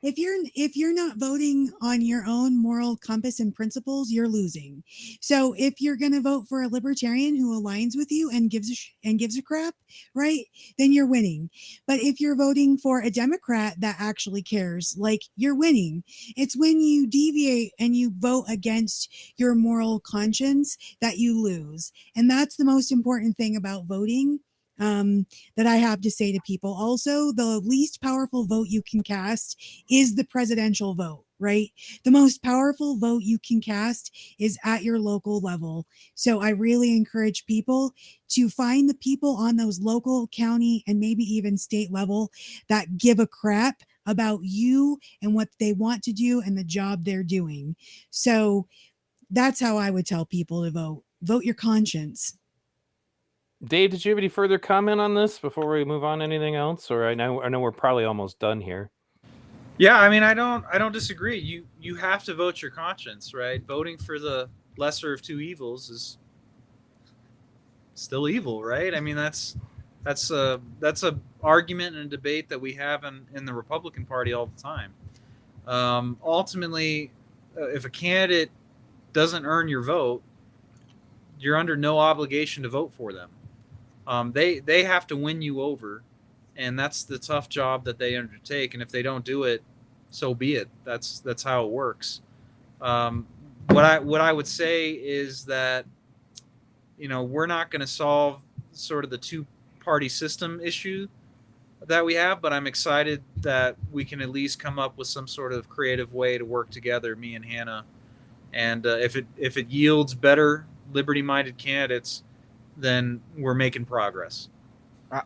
if you're not voting on your own moral compass and principles, you're losing. So if you're going to vote for a libertarian who aligns with you and gives a crap, right, then you're winning. But if you're voting for a Democrat that actually cares, you're winning. It's when you deviate and you vote against your moral conscience that you lose. And that's the most important thing about voting. That I have to say to people. Also, the least powerful vote you can cast is the presidential vote, right? The most powerful vote you can cast is at your local level. So I really encourage people to find the people on those local, county, and maybe even state level that give a crap about you and what they want to do and the job they're doing. So that's how I would tell people to vote. Vote your conscience. Dave, did you have any further comment on this before we move on to anything else? Or I know we're probably almost done here. Yeah, I mean, I don't disagree. You have to vote your conscience, right? Voting for the lesser of two evils is still evil, right? I mean, that's a argument and a debate that we have in the Republican Party all the time. Ultimately, if a candidate doesn't earn your vote, you're under no obligation to vote for them. They have to win you over, and that's the tough job that they undertake. And if they don't do it, so be it. That's how it works. What I would say is that, you know, we're not going to solve sort of the two-party system issue that we have, but I'm excited that we can at least come up with some sort of creative way to work together, me and Hannah. And if it yields better liberty-minded candidates, then we're making progress.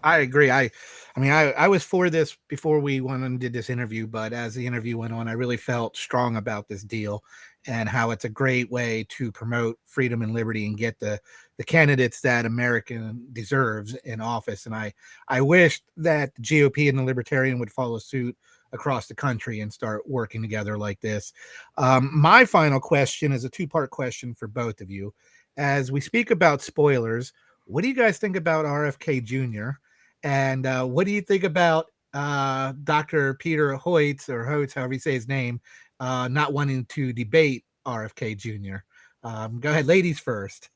I agree. I mean, I was for this before we went and did this interview, but as the interview went on, I really felt strong about this deal and how it's a great way to promote freedom and liberty and get the candidates that America deserves in office. And I wish that the GOP and the Libertarian would follow suit across the country and start working together like this. My final question is a two-part question for both of you. As we speak about spoilers, what do you guys think about RFK Jr.? And what do you think about Dr. Peter Hoyts, or Hoyts, however you say his name, not wanting to debate RFK Jr.? Go ahead, ladies first.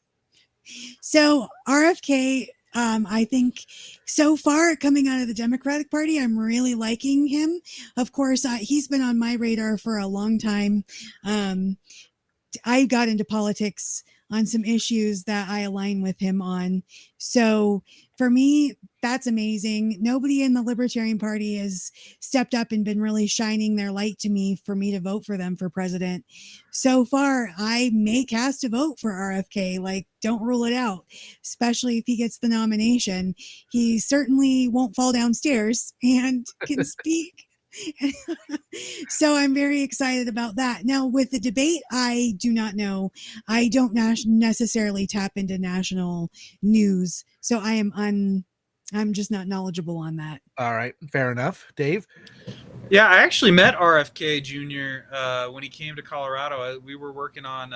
So RFK, I think so far coming out of the Democratic Party, I'm really liking him. Of course, he's been on my radar for a long time. I got into politics on some issues that I align with him on. So for me, that's amazing. Nobody in the Libertarian Party has stepped up and been really shining their light to me for me to vote for them for president. So far, I may cast a vote for RFK. Like, don't rule it out, especially if he gets the nomination. He certainly won't fall downstairs and can speak. So I'm very excited about that. Now with the debate, I do not know. I don't necessarily tap into national news, so I'm just not knowledgeable on that. All right, fair enough. Dave? Yeah, I actually met RFK Jr. When he came to Colorado. We were working on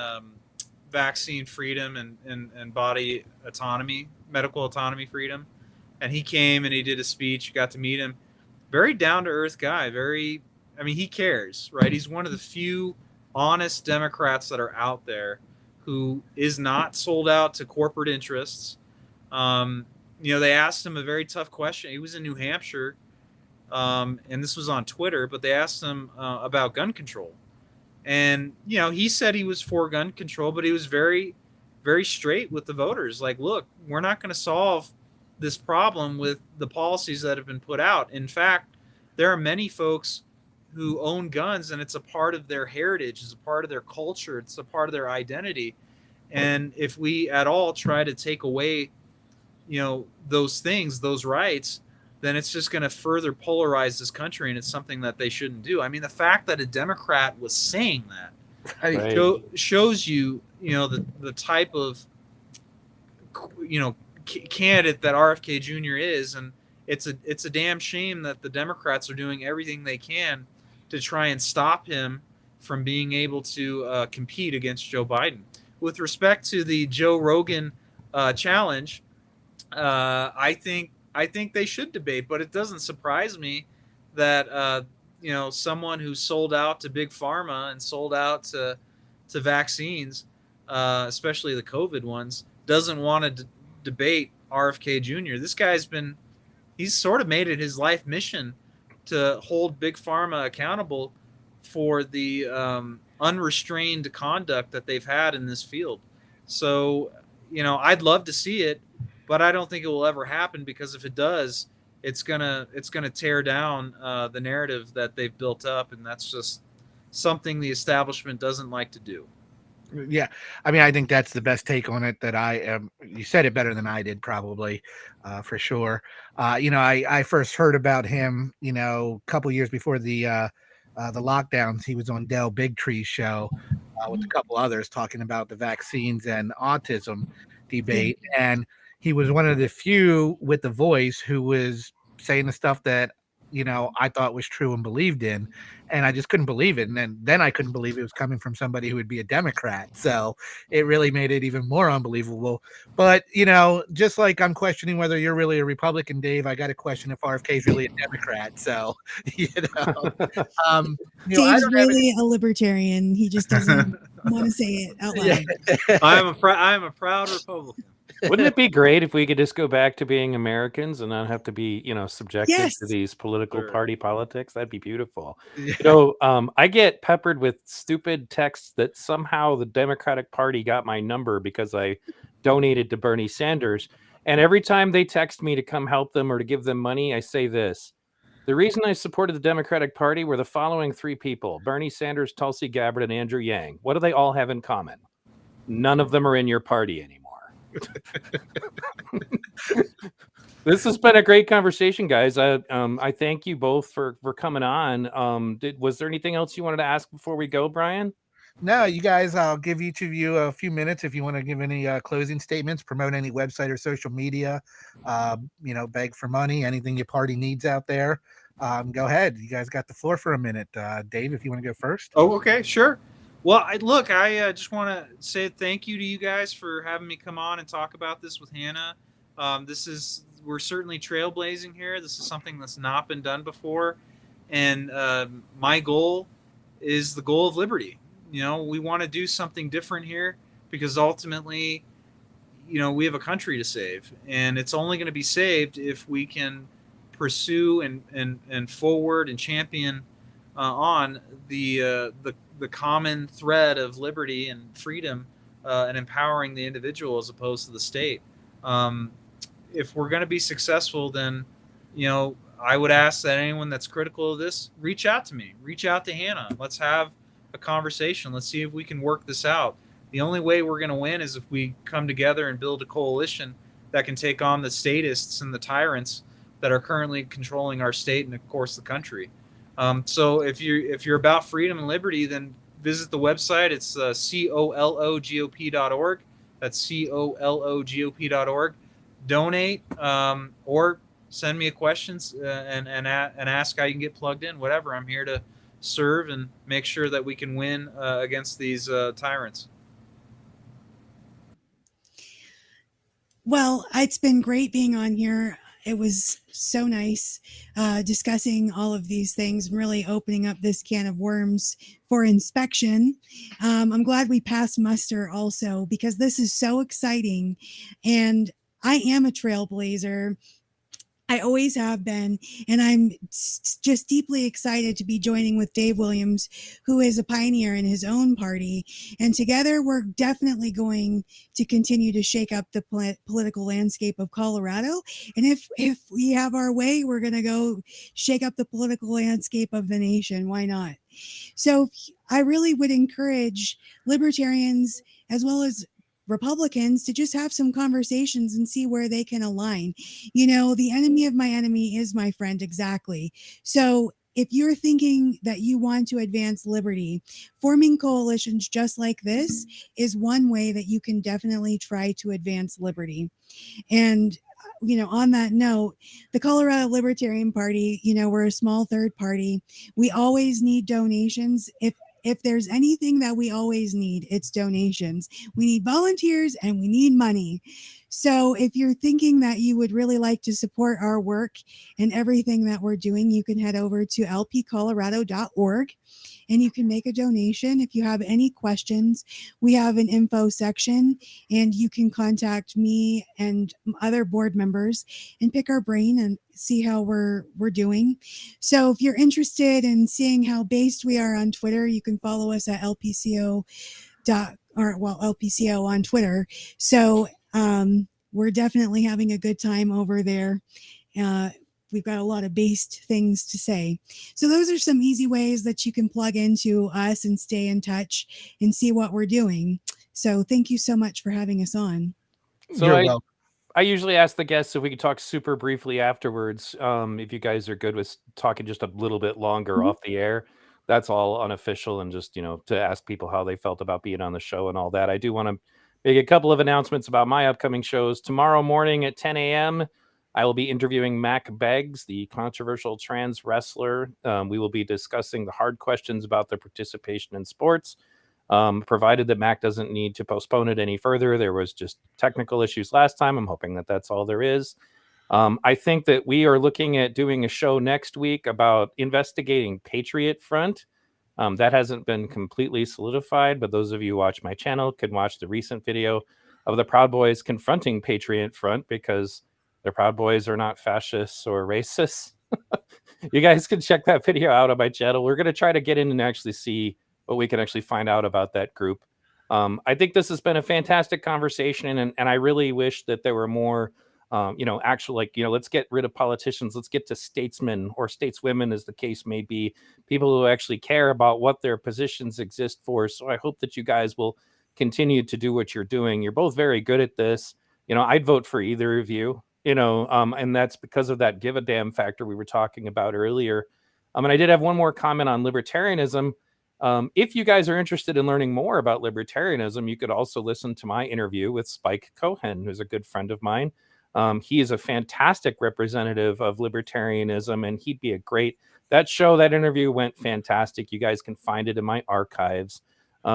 vaccine freedom and body autonomy, medical autonomy freedom, and he came and he did a speech. Got to meet him. Very down-to-earth guy. He cares, right? He's one of the few honest Democrats that are out there who is not sold out to corporate interests. They asked him a very tough question. He was in New Hampshire, and this was on Twitter, but they asked him about gun control. And, he said he was for gun control, but he was very, very straight with the voters. Like, look, we're not going to solve this problem with the policies that have been put out. In fact, there are many folks who own guns, and it's a part of their heritage, it's a part of their culture, it's a part of their identity. And if we at all try to take away, those things, those rights, then it's just going to further polarize this country, and it's something that they shouldn't do. I mean, the fact that a Democrat was saying that Right. shows you, the type of, candidate that RFK Jr. is, and it's a damn shame that the Democrats are doing everything they can to try and stop him from being able to compete against Joe Biden. With respect to the Joe Rogan challenge, I think they should debate, but it doesn't surprise me that someone who sold out to big pharma and sold out to vaccines, especially the COVID ones, doesn't want to debate RFK Jr. This guy's he's sort of made it his life mission to hold big pharma accountable for the unrestrained conduct that they've had in this field. So, I'd love to see it, but I don't think it will ever happen, because if it does, it's gonna tear down the narrative that they've built up, and that's just something the establishment doesn't like to do. Yeah, I mean, I think that's the best take on it that I am. You said it better than I did, probably, for sure. I first heard about him, a couple years before the lockdowns. He was on Del Bigtree's show with a couple others talking about the vaccines and autism debate, and he was one of the few with the voice who was saying the stuff that I thought was true and believed in, and I just couldn't believe it. And then I couldn't believe it was coming from somebody who would be a Democrat. So it really made it even more unbelievable. But, just like I'm questioning whether you're really a Republican, Dave, I got to question if RFK is really a Democrat. So, I Dave's don't have really a libertarian. He just doesn't want to say it out loud. I am a proud Republican. Wouldn't it be great if we could just go back to being Americans and not have to be, subjected Yes. to these political party politics? That'd be beautiful. Yeah. I get peppered with stupid texts that somehow the Democratic Party got my number because I donated to Bernie Sanders. And every time they text me to come help them or to give them money, I say this. The reason I supported the Democratic Party were the following 3 people: Bernie Sanders, Tulsi Gabbard, and Andrew Yang. What do they all have in common? None of them are in your party anymore. This has been a great conversation, guys. I thank you both for coming on. Was there anything else you wanted to ask before we go, Brian? No, you guys, I'll give each of you a few minutes if you want to give any closing statements, promote any website or social media, beg for money, anything your party needs out there. Go ahead. You guys got the floor for a minute. Dave, if you want to go first. Oh, okay, sure. Well, I just want to say thank you to you guys for having me come on and talk about this with Hannah. We're certainly trailblazing here. This is something that's not been done before. And my goal is the goal of liberty. We want to do something different here because ultimately, we have a country to save. And it's only going to be saved if we can pursue and forward and champion on the common thread of liberty and freedom and empowering the individual as opposed to the state. If we're going to be successful, then, I would ask that anyone that's critical of this, reach out to me, reach out to Hannah. Let's have a conversation. Let's see if we can work this out. The only way we're going to win is if we come together and build a coalition that can take on the statists and the tyrants that are currently controlling our state and, of course, the country. So if you're about freedom and liberty, then visit the website. It's cologop.org. That's cologop.org. Donate or send me a questions and ask how you can get plugged in. Whatever. I'm here to serve and make sure that we can win against these tyrants. Well, it's been great being on here. It was so nice discussing all of these things and really opening up this can of worms for inspection. I'm glad we passed muster also because this is so exciting. And I am a trailblazer. I always have been, and I'm just deeply excited to be joining with Dave Williams, who is a pioneer in his own party. And together, we're definitely going to continue to shake up the political landscape of Colorado. And if we have our way, we're going to go shake up the political landscape of the nation. Why not? So I really would encourage libertarians as well as Republicans to just have some conversations and see where they can align. The enemy of my enemy is my friend. Exactly. So if you're thinking that you want to advance liberty, forming coalitions just like this is one way that you can definitely try to advance liberty. And on that note, the Colorado Libertarian Party, we're a small third party. We always need donations. If there's anything that we always need, it's donations. We need volunteers and we need money. So if you're thinking that you would really like to support our work and everything that we're doing, you can head over to lpcolorado.org and you can make a donation. If you have any questions, we have an info section and you can contact me and other board members and pick our brain and see how we're doing. So if you're interested in seeing how based we are on Twitter, you can follow us at LPCO on Twitter. So we're definitely having a good time over there. We've got a lot of based things to say. So those are some easy ways that you can plug into us and stay in touch and see what we're doing. So thank you so much for having us on. So I usually ask the guests if we could talk super briefly afterwards. If you guys are good with talking just a little bit longer off the air, that's all unofficial and just, to ask people how they felt about being on the show and all that. I do want to make a couple of announcements about my upcoming shows. Tomorrow morning at 10 a.m., I will be interviewing Mac Beggs, the controversial trans wrestler. We will be discussing the hard questions about their participation in sports, provided that Mac doesn't need to postpone it any further. There was just technical issues last time. I'm hoping that that's all there is. I think that we are looking at doing a show next week about investigating Patriot Front. That hasn't been completely solidified, but those of you who watch my channel can watch the recent video of the Proud Boys confronting Patriot Front because the Proud Boys are not fascists or racists. You guys can check that video out on my channel. We're going to try to get in and actually see what we can actually find out about that group. I think this has been a fantastic conversation, and I really wish that there were more, actual, let's get rid of politicians. Let's get to statesmen or stateswomen, as the case may be, people who actually care about what their positions exist for. So I hope that you guys will continue to do what you're doing. You're both very good at this. I'd vote for either of you. And that's because of that give a damn factor we were talking about earlier. And I did have one more comment on libertarianism. If you guys are interested in learning more about libertarianism, you could also listen to my interview with Spike Cohen, who's a good friend of mine. He is a fantastic representative of libertarianism, and he'd be that interview went fantastic. You guys can find it in my archives.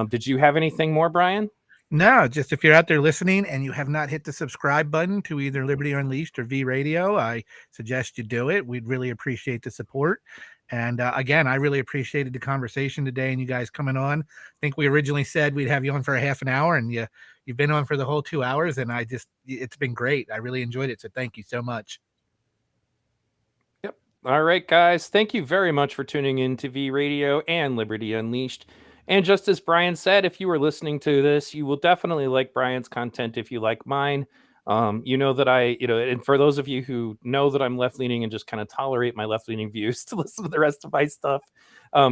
Did you have anything more, Brian? No, just if you're out there listening and you have not hit the subscribe button to either Liberty Unleashed or V Radio, I suggest you do it. We'd really appreciate the support. And again, I really appreciated the conversation today and you guys coming on. I think we originally said we'd have you on for a half an hour, and you've been on for the whole 2 hours, and it's been great. I really enjoyed it. So thank you so much. Yep. All right, guys. Thank you very much for tuning in to V Radio and Liberty Unleashed. And just as Brian said, if you are listening to this, you will definitely like Brian's content if you like mine. That and for those of you who know that I'm left-leaning and just kind of tolerate my left-leaning views to listen to the rest of my stuff,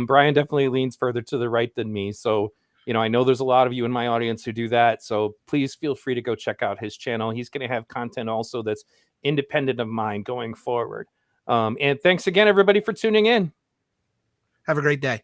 Brian definitely leans further to the right than me. So, I know there's a lot of you in my audience who do that. So please feel free to go check out his channel. He's going to have content also that's independent of mine going forward. And thanks again, everybody, for tuning in. Have a great day.